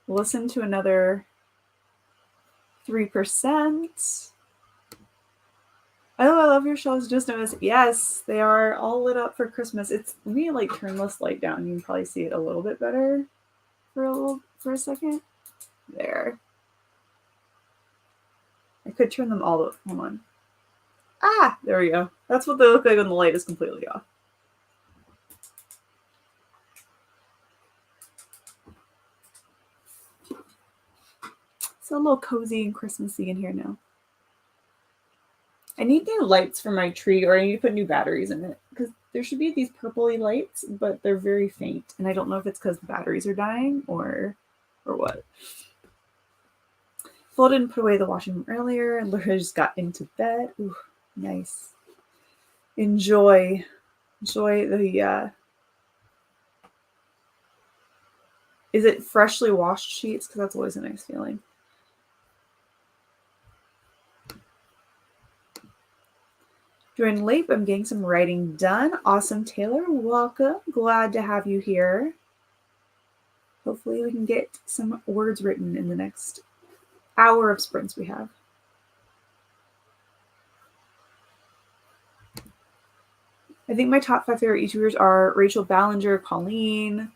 Listen to another 3%. Oh, I love your shelves. Just noticed. Yes, they are all lit up for Christmas. Let me like turn this light down. You can probably see it a little bit better for a second. There. I could turn them all. Hold on. Ah, there we go. That's what they look like when the light is completely off. It's a little cozy and Christmassy in here now. I need new lights for my tree, or I need to put new batteries in it, because there should be these purpley lights, but they're very faint, and I don't know if it's because the batteries are dying or what. Folded and put away the washing room earlier, and Laura just got into bed. Ooh, nice. Enjoy the is it freshly washed sheets? Because that's always a nice feeling. Joined late, but I'm getting some writing done. Awesome, Taylor. Welcome. Glad to have you here. Hopefully we can get some words written in the next hour of sprints we have. I think my top 5 favorite YouTubers are Rachel Ballinger, Colleen,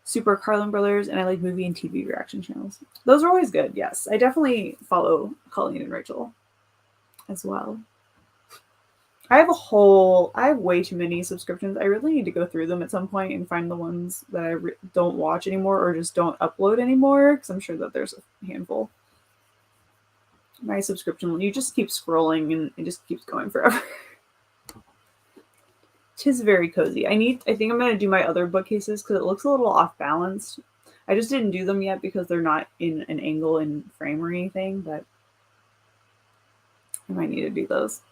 Super Carlin Brothers, and I like movie and TV reaction channels. Those are always good, yes. I definitely follow Colleen and Rachel as well. I have way too many subscriptions. I really need to go through them at some point and find the ones that I don't watch anymore or just don't upload anymore, because I'm sure that there's a handful. My subscription, you just keep scrolling and it just keeps going forever. Tis very cozy. I think I'm going to do my other bookcases because it looks a little off balance. I just didn't do them yet because they're not in an angle and frame or anything, but I might need to do those.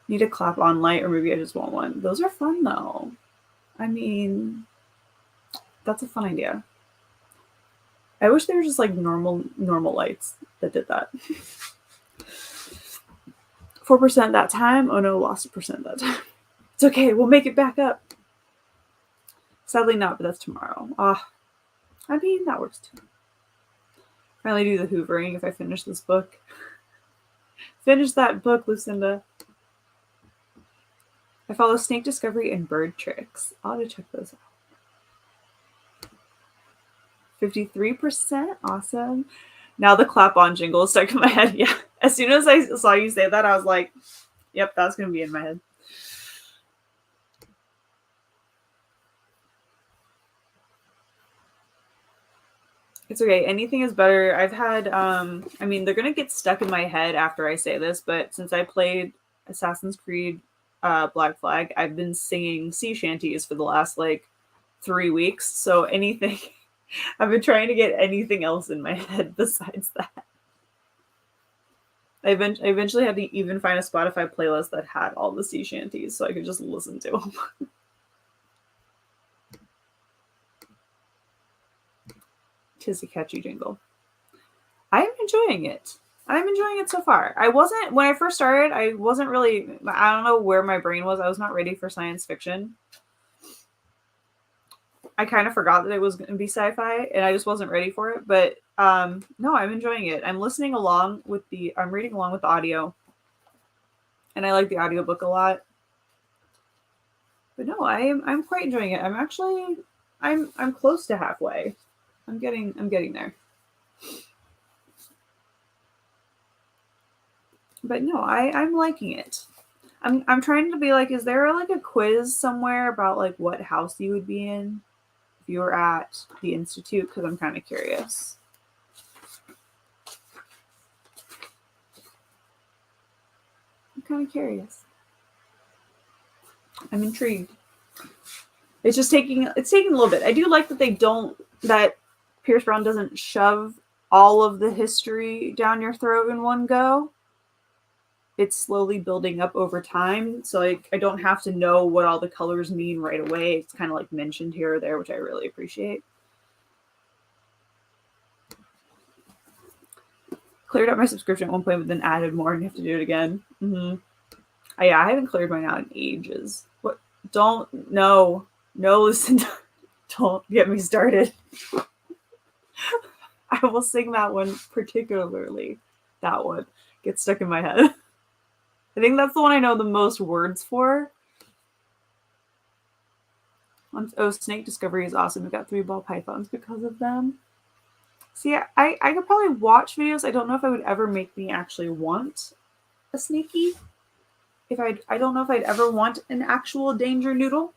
Need a clap on light, or maybe I just want one. Those are fun though. I mean, that's a fun idea. I wish they were just like normal lights that did that. 4% that time. Oh no, lost 1% that time. It's okay, we'll make it back up. Sadly not, but that's tomorrow. I mean, that works too. Finally do the hoovering if I finish this book. Finish that book, Lucinda. I follow Snake Discovery and Bird Tricks. I'll have to check those out. 53%. Awesome. Now the clap on jingle is stuck in my head. Yeah. As soon as I saw you say that, I was like, yep, that's going to be in my head. It's okay. Anything is better. I've had, I mean, they're going to get stuck in my head after I say this, but since I played Assassin's Creed Black Flag, I've been singing sea shanties for the last like 3 weeks. So anything, I've been trying to get anything else in my head besides that. I eventually had to even find a Spotify playlist that had all the sea shanties so I could just listen to them. Tis a catchy jingle. I'm enjoying it. I'm enjoying it so far. When I first started, I wasn't really, I don't know where my brain was. I was not ready for science fiction. I kind of forgot that it was going to be sci-fi and I just wasn't ready for it. But no, I'm enjoying it. I'm reading along with the audio. And I like the audiobook a lot. But no, I'm quite enjoying it. I'm close to halfway. I'm getting there. But no, I'm liking it. I'm trying to be like, is there like a quiz somewhere about like what house you would be in if you were at the Institute? Because I'm kind of curious. I'm intrigued. It's taking a little bit. I do like that Pierce Brown doesn't shove all of the history down your throat in one go. It's slowly building up over time. So like I don't have to know what all the colors mean right away. It's kind of like mentioned here or there, which I really appreciate. Cleared up my subscription at one point, but then added more and have to do it again. Mm-hmm. I haven't cleared mine out in ages. What? No, listen, don't get me started. I will sing that one particularly. That one gets stuck in my head. I think that's the one I know the most words for. Oh, snake discovery is awesome. We got 3 ball pythons because of them. See, I could probably watch videos. I don't know if I would ever make me actually want a snaky. I don't know if I'd ever want an actual danger noodle.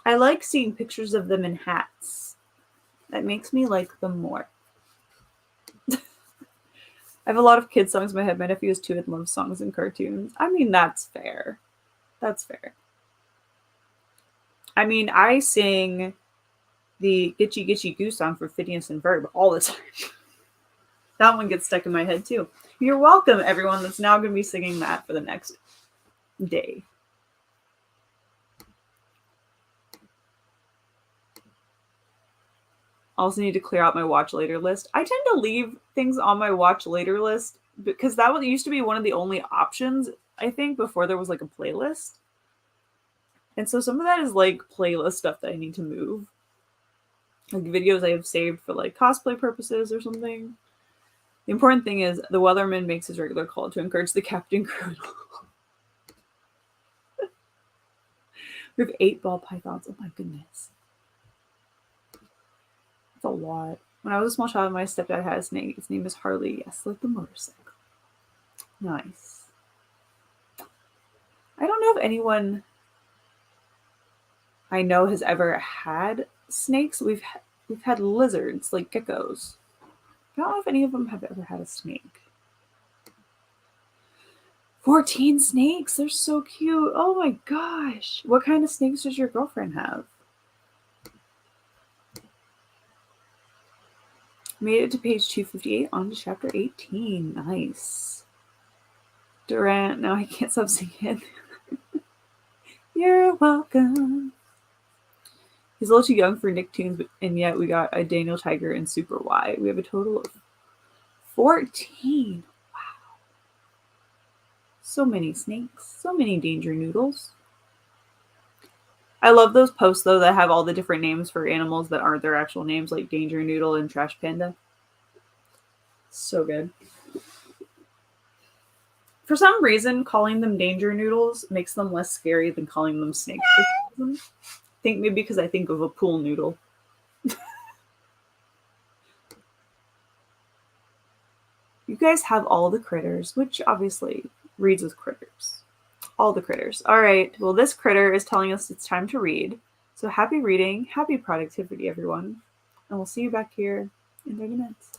I like seeing pictures of them in hats. That makes me like them more. I have a lot of kids' songs in my head. My nephew is 2 and loves songs and cartoons. I mean, that's fair. That's fair. I mean, I sing the Gitchy Gitchy Goo song for Phineas and Ferb all the time. That one gets stuck in my head too. You're welcome, everyone that's now going to be singing that for the next day. Also need to clear out my watch later list. I tend to leave things on my watch later list because that used to be one of the only options, I think, before there was like a playlist. And so some of that is like playlist stuff that I need to move. Like videos I have saved for like cosplay purposes or something. The important thing is the weatherman makes his regular call to encourage the captain crew. We have 8 ball pythons. Oh my goodness. That's a lot. When I was a small child, my stepdad had a snake. His name is Harley. Yes, like the motorcycle. Nice. I don't know if anyone I know has ever had snakes. We've had lizards, like geckos. I don't know if any of them have ever had a snake. 14 snakes? They're so cute. Oh my gosh. What kind of snakes does your girlfriend have? Made it to page 258, on to chapter 18. Nice. Durant, now I can't stop singing. You're welcome. He's a little too young for Nicktoons, and yet we got a Daniel Tiger and Super Y. We have a total of 14. Wow. So many snakes. So many danger noodles. I love those posts, though, that have all the different names for animals that aren't their actual names, like Danger Noodle and Trash Panda. So good. For some reason, calling them danger noodles makes them less scary than calling them snakes. I think maybe because I think of a pool noodle. You guys have all the critters, which obviously reads as critters. All the critters. All right. Well, this critter is telling us it's time to read. So happy reading, happy productivity, everyone. And we'll see you back here in 30 minutes.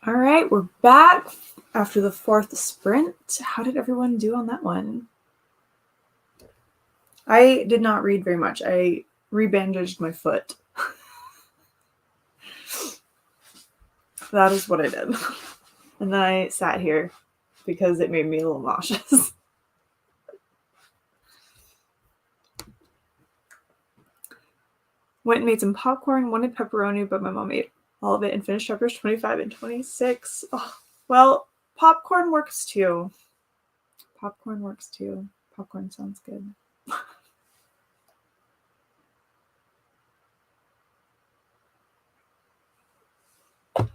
All right, we're back after the 4th sprint. How did everyone do on that one? I did not read very much. I rebandaged my foot. That is what I did. And then I sat here because it made me a little nauseous. Went and made some popcorn, wanted pepperoni, but my mom ate all of it and finished chapters 25 and 26. Oh, well, popcorn works too. Popcorn works too. Popcorn sounds good. I'm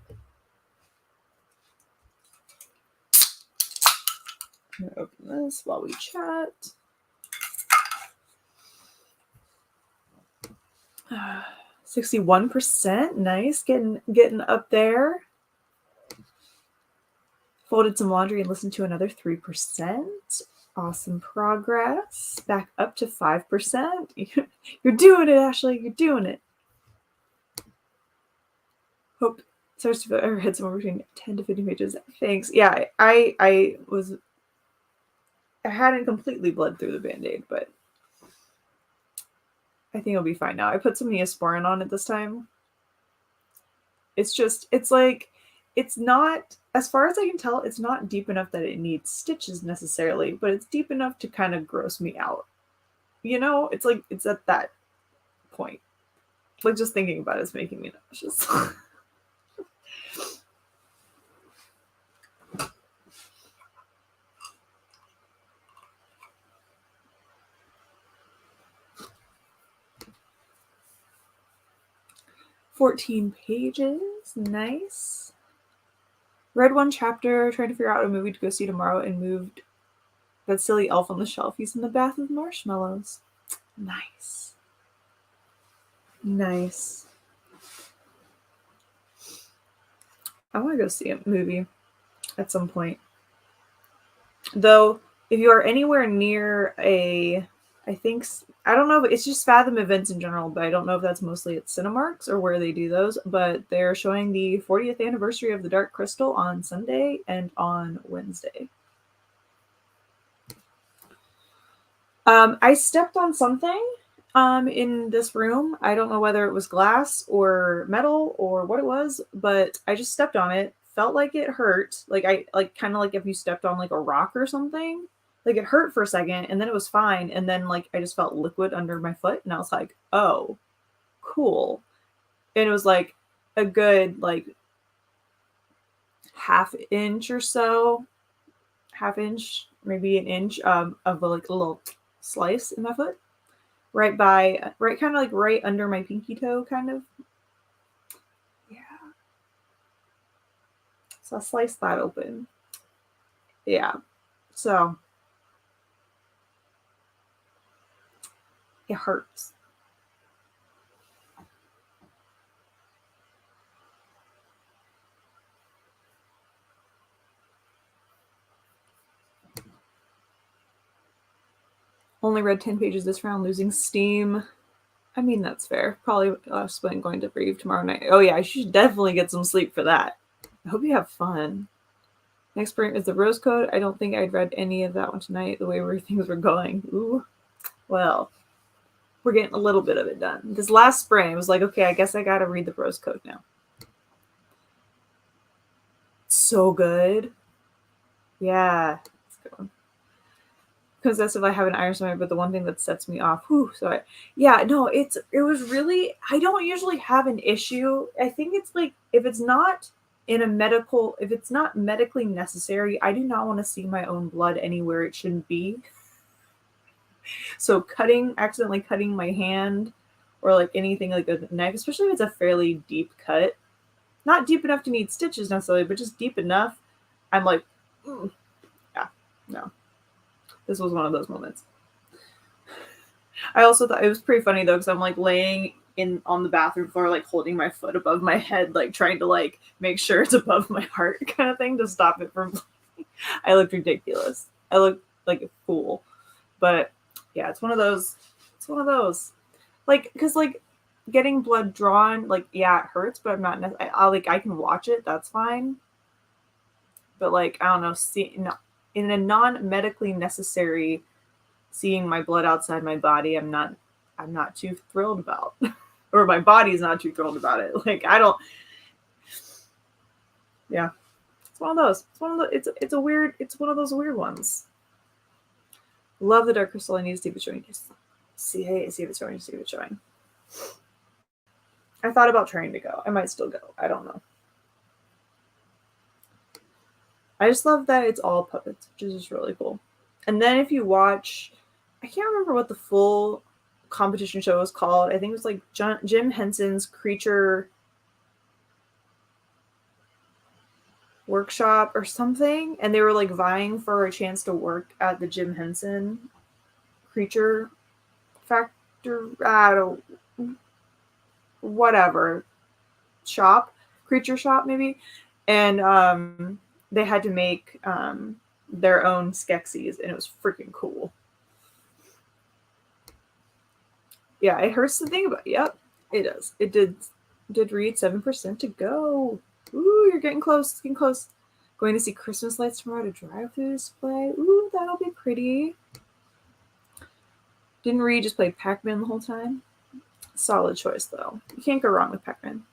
gonna open this while we chat. 61%, nice, getting up there. Folded some laundry and listened to another 3%. Awesome progress. Back up to 5%. You're doing it, Ashley. You're doing it. Hope starts to ever hit somewhere between 10 to 50 pages. Thanks. Yeah, I hadn't completely bled through the Band-Aid, but I think it'll be fine now. I put some Neosporin on it this time. It's not, as far as I can tell, it's not deep enough that it needs stitches necessarily, but it's deep enough to kind of gross me out. It's like, it's at that point. Like, just thinking about it is making me nauseous. 14 pages. Nice. Read one chapter, trying to figure out a movie to go see tomorrow, and moved that silly elf on the shelf. He's in the bath with marshmallows. Nice. Nice. I want to go see a movie at some point. Though, if you are anywhere near I don't know, it's just Fathom events in general, but I don't know if that's mostly at Cinemarks or where they do those, but they're showing the 40th anniversary of The Dark Crystal on Sunday and on Wednesday. I stepped on something in this room. I don't know whether it was glass or metal or what it was, but I just stepped on it. Felt like it hurt. Kind of like if you stepped on like a rock or something. Like it hurt for a second and then it was fine. And then like I just felt liquid under my foot and I was like, oh, cool. And it was like a good like half inch or so, maybe an inch of like a little slice in my foot. Right kind of like right under my pinky toe, kind of. Yeah. So I sliced that open. Yeah. So it hurts. Only read 10 pages this round, losing steam. I mean, that's fair. Probably last one going to breathe tomorrow night. Oh yeah, I should definitely get some sleep for that. I hope you have fun. Next sprint is the Rose Code. I don't think I'd read any of that one tonight, the way things were going. Ooh. Well, we're getting a little bit of it done. This last sprint, it was like, okay, I guess I gotta read the Rose Code now. So good. Yeah. Let's go. Possessive, I have an iron stomach, but the one thing that sets me off. It was really, I don't usually have an issue. I think it's like, if it's not medically necessary, I do not want to see my own blood anywhere it shouldn't be. So accidentally cutting my hand or like anything like a knife, especially if it's a fairly deep cut, not deep enough to need stitches necessarily, but just deep enough, I'm like, yeah, no. This was one of those moments. I also thought it was pretty funny though, because I'm like laying on the bathroom floor, like holding my foot above my head, like trying to like make sure it's above my heart kind of thing to stop it from bleeding. I looked ridiculous. I looked like a fool. But yeah, it's one of those. Like, because like getting blood drawn, like, yeah, it hurts, but I'm not, I can watch it. That's fine. But like, I don't know, in a non-medically necessary seeing my blood outside my body, I'm not too thrilled about. Or my body's not too thrilled about it. Like, I don't. Yeah, it's one of those. It's one of those weird ones. Love the Dark Crystal. I need to see if it's showing. See if it's showing. I thought about trying to go. I might still go. I don't know. I just love that it's all puppets, which is just really cool. And then if you watch, I can't remember what the full competition show was called. I think it was like Jim Henson's Creature Workshop or something. And they were like vying for a chance to work at the Jim Henson Creature Factor, whatever shop, creature shop maybe. And they had to make their own Skeksis, and it was freaking cool. Yeah, it hurts to think about. Yep, it does. It did read 7% to go. Ooh, you're getting close. Getting close. Going to see Christmas lights tomorrow to drive through display. Ooh, that'll be pretty. Didn't read, just played Pac-Man the whole time. Solid choice, though. You can't go wrong with Pac-Man.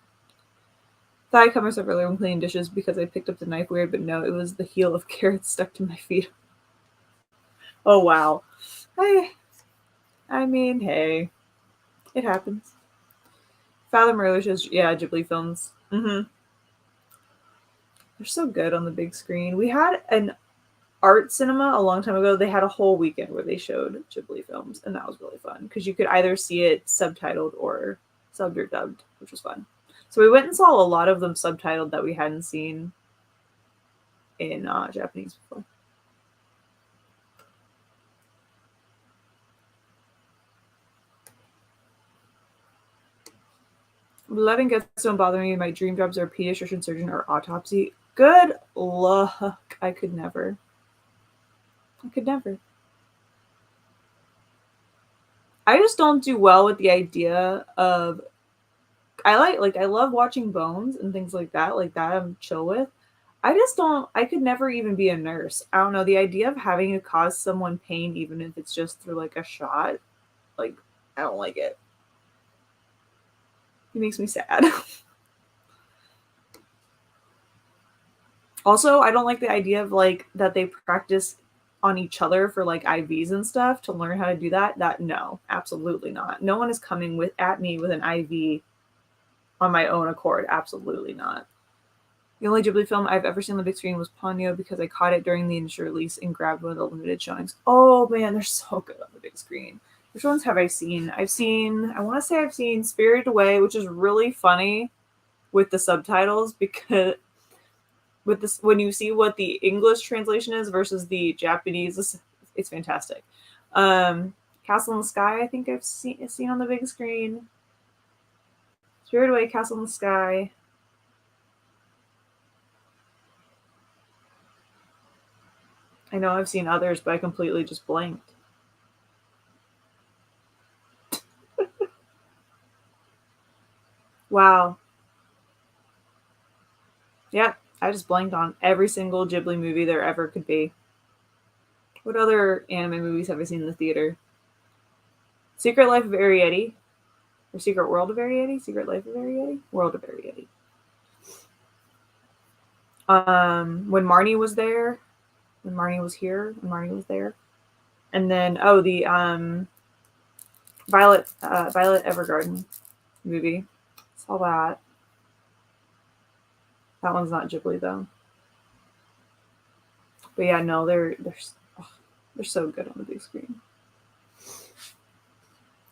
Thought I cut myself earlier when cleaning dishes because I picked up the knife weird, but no, it was the heel of carrots stuck to my feet. Oh, wow. I mean, hey. It happens. Fathom earlier shows, yeah, Ghibli films. Mm-hmm. They're so good on the big screen. We had an art cinema a long time ago. They had a whole weekend where they showed Ghibli films, and that was really fun because you could either see it subtitled or subbed or dubbed, which was fun. So we went and saw a lot of them subtitled that we hadn't seen in Japanese before. Letting get so bother me. My dream jobs are pediatrician, surgeon, or autopsy. Good luck. I could never. I just don't do well with the idea of. I love watching bones and things like that. Like that, I'm chill with. I just don't. I could never even be a nurse. I don't know. The idea of having to cause someone pain, even if it's just through like a shot, like I don't like it. It makes me sad. Also, I don't like the idea of like that they practice on each other for like IVs and stuff to learn how to do that. That no, absolutely not. No one is coming at me with an IV on my own accord. Absolutely not. The only Ghibli film I've ever seen on the big screen was Ponyo because I caught it during the initial release and grabbed one of the limited showings. Oh man, they're so good on the big screen. Which ones have I seen? I want to say I've seen Spirited Away, which is really funny with the subtitles because with this, when you see what the English translation is versus the Japanese, it's fantastic. Castle in the Sky, I think I've seen on the big screen. Spirited Away, Castle in the Sky. I know I've seen others, but I completely just blanked. Wow. Yep, I just blanked on every single Ghibli movie there ever could be. What other anime movies have I seen in the theater? Secret Life of Arietti. Or Secret World of Arietti? Secret Life of Arietti? World of Arietti. When Marnie was there. When Marnie was here. When Marnie was there. And then, the Violet Evergarden movie. Saw that. That one's not Ghibli though. But yeah, no, they're so good on the big screen.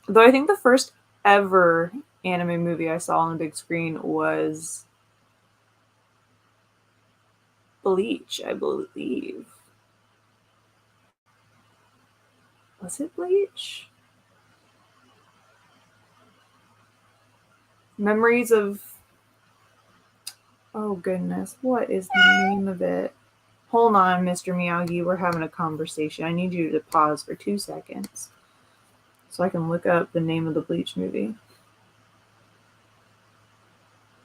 Though I think the first ever anime movie I saw on the big screen was Bleach, I believe. Was it Bleach? Memories of... Oh goodness, what is the name of it? Hold on, Mr. Miyagi, we're having a conversation. I need you to pause for 2 seconds so I can look up the name of the Bleach movie.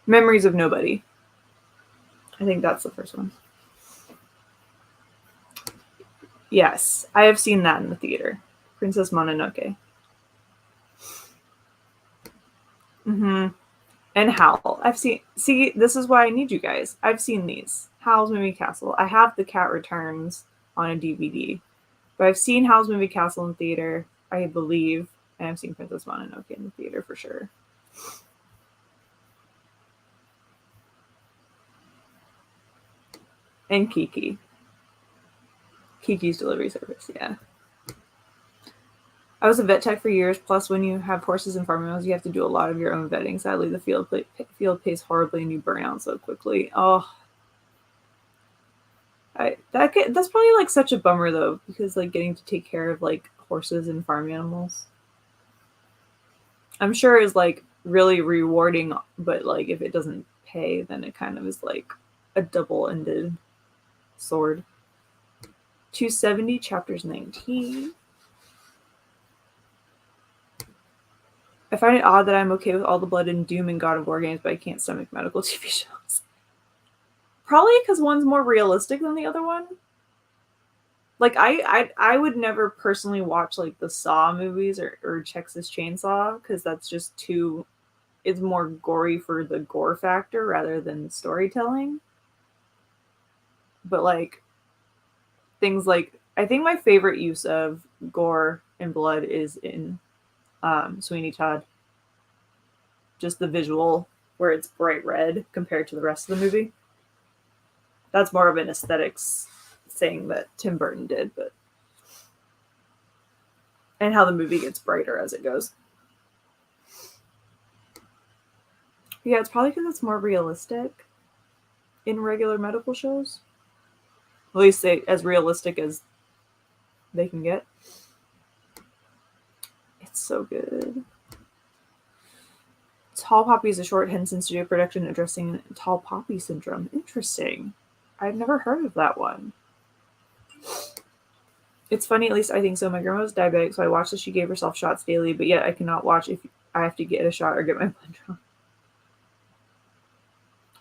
Memories of Nobody. I think that's the first one. Yes, I have seen that in the theater. Princess Mononoke. Mm-hmm. And Howl. I've seen. See, this is why I need you guys. I've seen these. Howl's Moving Castle. I have The Cat Returns on a DVD, but I've seen Howl's Moving Castle in theater, I believe, and I've seen Princess Mononoke in the theater for sure. And Kiki. Kiki's Delivery Service, yeah. I was a vet tech for years. Plus, when you have horses and farm animals, you have to do a lot of your own vetting. Sadly, the field pays horribly, and you burn out so quickly. Oh, that's probably like such a bummer though, because like getting to take care of like horses and farm animals, I'm sure is like really rewarding. But like if it doesn't pay, then it kind of is like a double-ended sword. 270 chapters 19. I find it odd that I'm okay with all the blood and doom and God of War games, but I can't stomach medical TV shows. Probably because one's more realistic than the other one. Like I would never personally watch like the Saw movies or Texas Chainsaw because that's just too. It's more gory for the gore factor rather than storytelling. But like things like I think my favorite use of gore and blood is in Sweeney Todd. Just the visual where it's bright red compared to the rest of the movie. That's more of an aesthetics thing that Tim Burton did, but and how the movie gets brighter as it goes. Yeah, it's probably because it's more realistic in regular medical shows. At least as realistic as they can get. It's so good. Tall Poppy is a short Henson Studio production addressing tall poppy syndrome. Interesting. I've never heard of that one. It's funny, at least I think so. My grandma was diabetic, so I watched that she gave herself shots daily, but yet I cannot watch if I have to get a shot or get my blood drawn.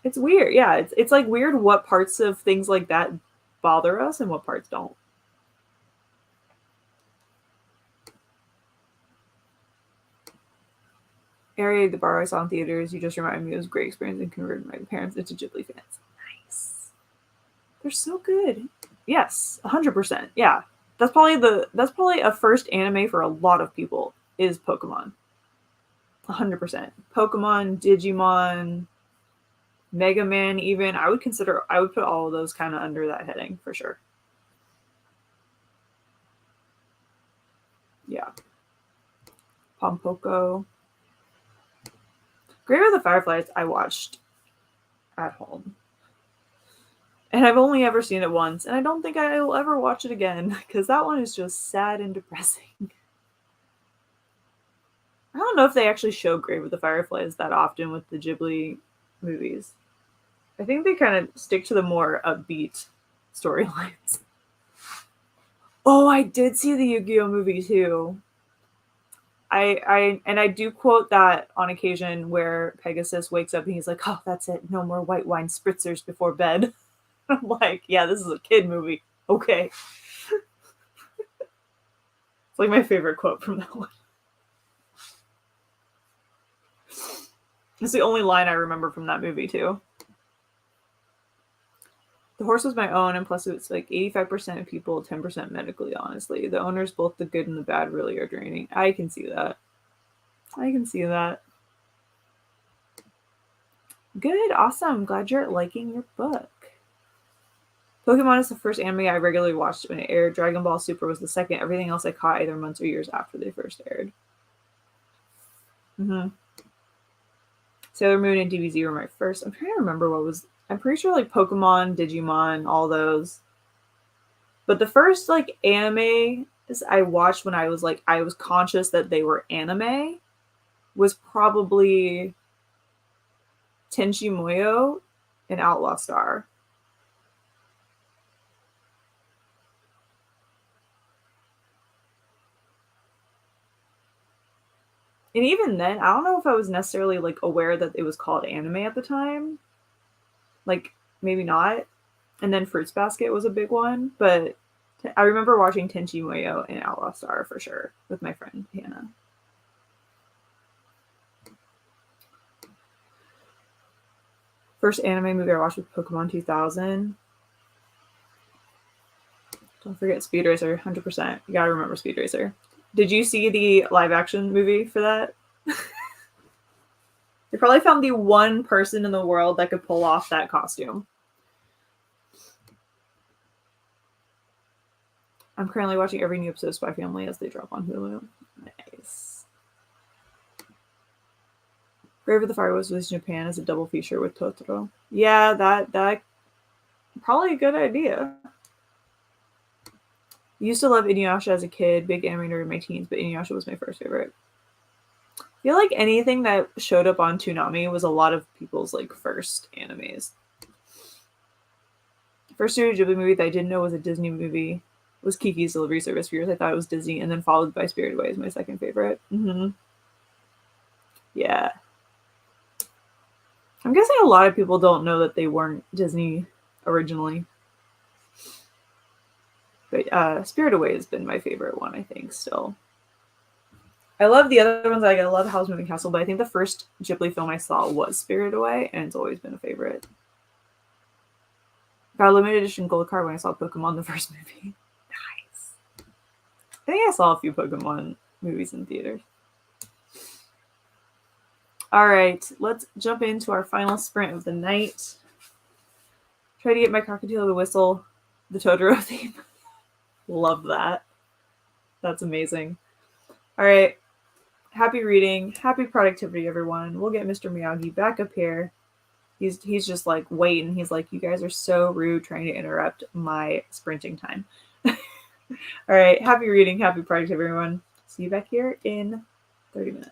It's weird. Yeah, it's like weird what parts of things like that bother us and what parts don't. Area the bar I saw in theaters, you just reminded me it was a great experience and converted my parents into Ghibli fans. Nice. They're so good. Yes, 100%. Yeah. That's probably a first anime for a lot of people is Pokemon. 100%. Pokemon, Digimon, Mega Man even. I would put all of those kind of under that heading for sure. Yeah. Pompoko. Grave of the Fireflies I watched at home. And I've only ever seen it once, and I don't think I will ever watch it again, because that one is just sad and depressing. I don't know if they actually show Grave of the Fireflies that often with the Ghibli movies. I think they kind of stick to the more upbeat storylines. Oh, I did see the Yu-Gi-Oh movie too. I do quote that on occasion where Pegasus wakes up and he's like, "Oh, that's it. No more white wine spritzers before bed." I'm like, yeah, this is a kid movie. Okay. It's like my favorite quote from that one. It's the only line I remember from that movie too. The horse was my own, and plus it's like 85% of people, 10% medically, honestly. The owners, both the good and the bad, really are draining. I can see that. I can see that. Good, awesome. Glad you're liking your book. Pokemon is the first anime I regularly watched when it aired. Dragon Ball Super was the second. Everything else I caught either months or years after they first aired. Mm-hmm. Sailor Moon and DBZ were my first. I'm trying to remember what was. I'm pretty sure like Pokemon, Digimon, all those. But the first like anime I watched when I was conscious that they were anime was probably Tenchi Muyo and Outlaw Star. And even then, I don't know if I was necessarily like aware that it was called anime at the time. Like maybe not. And then Fruits Basket was a big one, but I remember watching Tenchi Muyo and Outlaw Star for sure with my friend Hannah. First anime movie I watched was Pokemon 2000. Don't forget Speed Racer, 100%. You gotta remember Speed Racer. Did you see the live action movie for that? They probably found the one person in the world that could pull off that costume. I'm currently watching every new episode of Spy Family as they drop on Hulu. Nice. Grave of the Fire was released in Japan as a double feature with Totoro. Yeah, that probably a good idea. Used to love Inuyasha as a kid, big anime nerd in my teens, but Inuyasha was my first favorite. I feel like anything that showed up on Toonami was a lot of people's like first animes. First Studio Ghibli movie that I didn't know was a Disney movie was Kiki's Delivery Service. For years I thought it was Disney, and then followed by Spirited Away as my second favorite. Yeah. I'm guessing a lot of people don't know that they weren't Disney originally. But Spirited Away has been my favorite one, I think, still. I love the other ones. I love Howl's Moving Castle, but I think the first Ghibli film I saw was Spirited Away, and it's always been a favorite. Got a limited edition gold card when I saw Pokemon the first movie. Nice. I think I saw a few Pokemon movies in theaters. All right, let's jump into our final sprint of the night. Try to get my cockatiel to whistle the Totoro theme. Love that. That's amazing. All right. Happy reading. Happy productivity, everyone. We'll get Mr. Miyagi back up here. He's just like waiting. He's like, you guys are so rude trying to interrupt my sprinting time. All right. Happy reading. Happy productivity, everyone. See you back here in 30 minutes.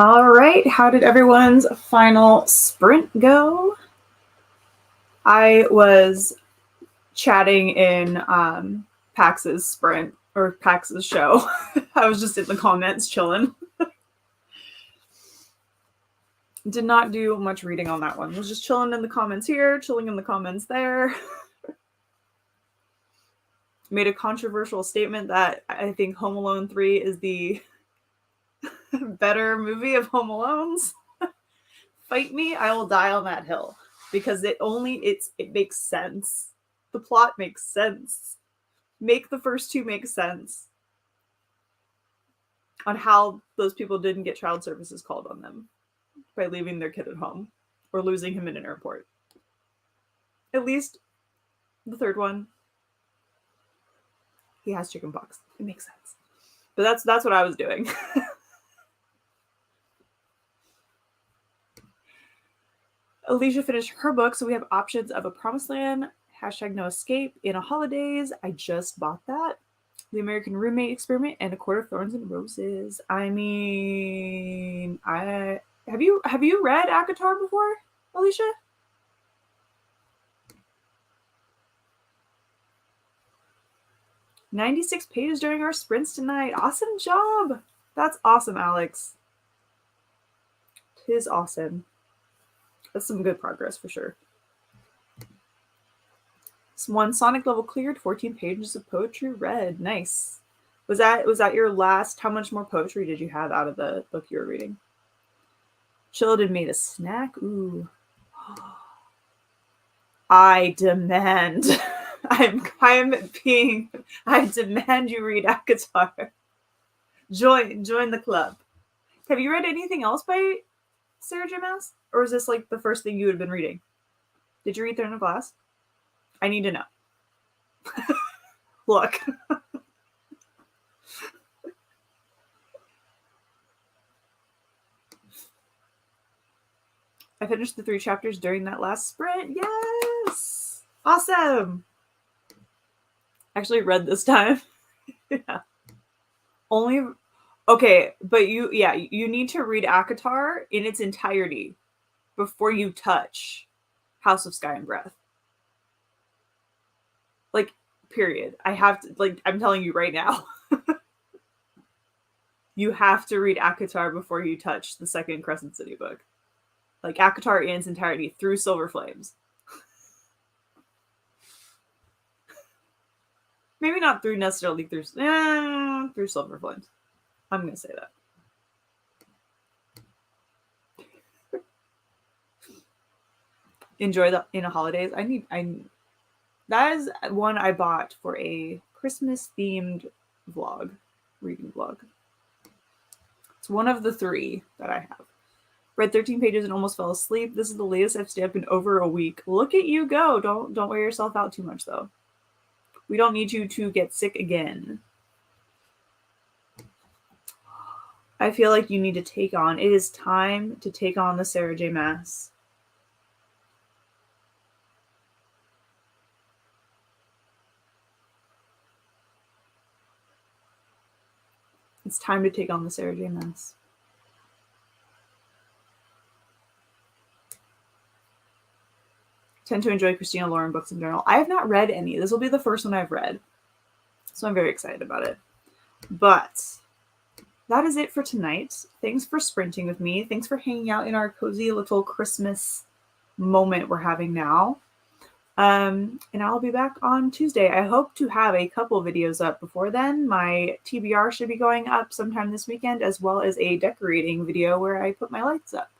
All right, how did everyone's final sprint go? I was chatting in Pax's sprint, or Pax's show. I was just in the comments chilling. Did not do much reading on that one. Was just chilling in the comments here, chilling in the comments there. Made a controversial statement that I think Home Alone 3 is the better movie of Home Alones. Fight me, I will die on that hill. Because it makes sense. The plot makes sense. Make the first two make sense. On how those people didn't get child services called on them by leaving their kid at home or losing him in an airport. At least the third one, he has chickenpox. It makes sense. But that's what I was doing. Alicia finished her book, so we have options of A Promised Land, #No Escape, In a Holidays. I just bought that. The American Roommate Experiment, and A Court of Thorns and Roses. I mean, have you read ACOTAR before, Alicia? "96 pages during our sprints tonight. Awesome job. That's awesome, Alex. Tis awesome. That's some good progress for sure. One Sonic level cleared, 14 pages of poetry read. Nice. Was that your last? How much more poetry did you have out of the book you were reading? Chilled and made a snack. Ooh. I demand. I demand you read ACOTAR. Join the club. Have you read anything else by Sarah J. Maas? Or is this like the first thing you had been reading? Did you read Throne of Glass? I need to know. Look. I finished the 3 chapters during that last sprint. Yes! Awesome! Actually read this time. Yeah. Okay, but you need to read ACOTAR in its entirety before you touch House of Sky and Breath. Like, period. I have to, like, I'm telling you right now. You have to read ACOTAR before you touch the second Crescent City book. Like, ACOTAR in its entirety through Silver Flames. Maybe not through necessarily through Silver Flames. I'm going to say that. Enjoy the In a Holidays. That is one I bought for a Christmas themed reading vlog. It's one of the 3 that I have. Read 13 pages and almost fell asleep. This is the latest I've stayed up in over a week. Look at you go. Don't wear yourself out too much though. We don't need you to get sick again. I feel like you need to take on. It is time to take on the Sarah J. Maas. It's time to take on the Sarah J. Maas. Tend to enjoy Christina Lauren books in general. I have not read any. This will be the first one I've read. So I'm very excited about it. But that is it for tonight. Thanks for sprinting with me. Thanks for hanging out in our cozy little Christmas moment we're having now. And I'll be back on Tuesday. I hope to have a couple videos up before then. My TBR should be going up sometime this weekend, as well as a decorating video where I put my lights up.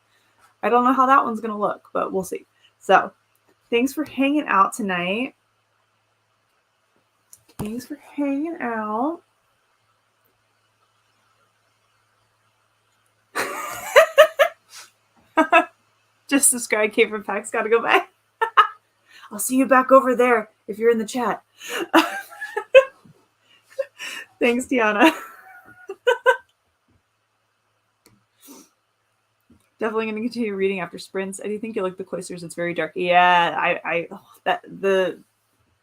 I don't know how that one's going to look, but we'll see. So thanks for hanging out tonight. Thanks for hanging out. Just subscribe, Kate from PAX. Gotta go back. I'll see you back over there if you're in the chat. Thanks, Tiana. Definitely going to continue reading after sprints. I do think you'll like The Cloisters. It's very dark. Yeah, the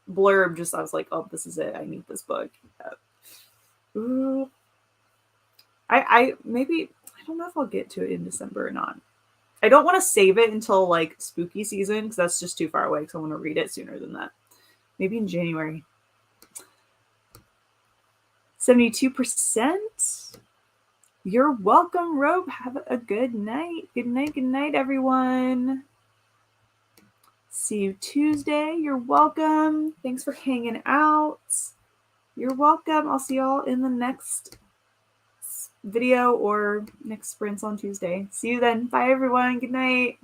blurb just, I was like, oh, this is it. I need this book. Ooh. I maybe don't know if I'll get to it in December or not. I don't want to save it until like spooky season because that's just too far away because I want to read it sooner than that. Maybe in January. 72%. You're welcome, Robe. Have a good night. Good night. Good night, everyone. See you Tuesday. You're welcome. Thanks for hanging out. You're welcome. I'll see y'all in the next video or next sprints on Tuesday. See you then. Bye, everyone. Good night.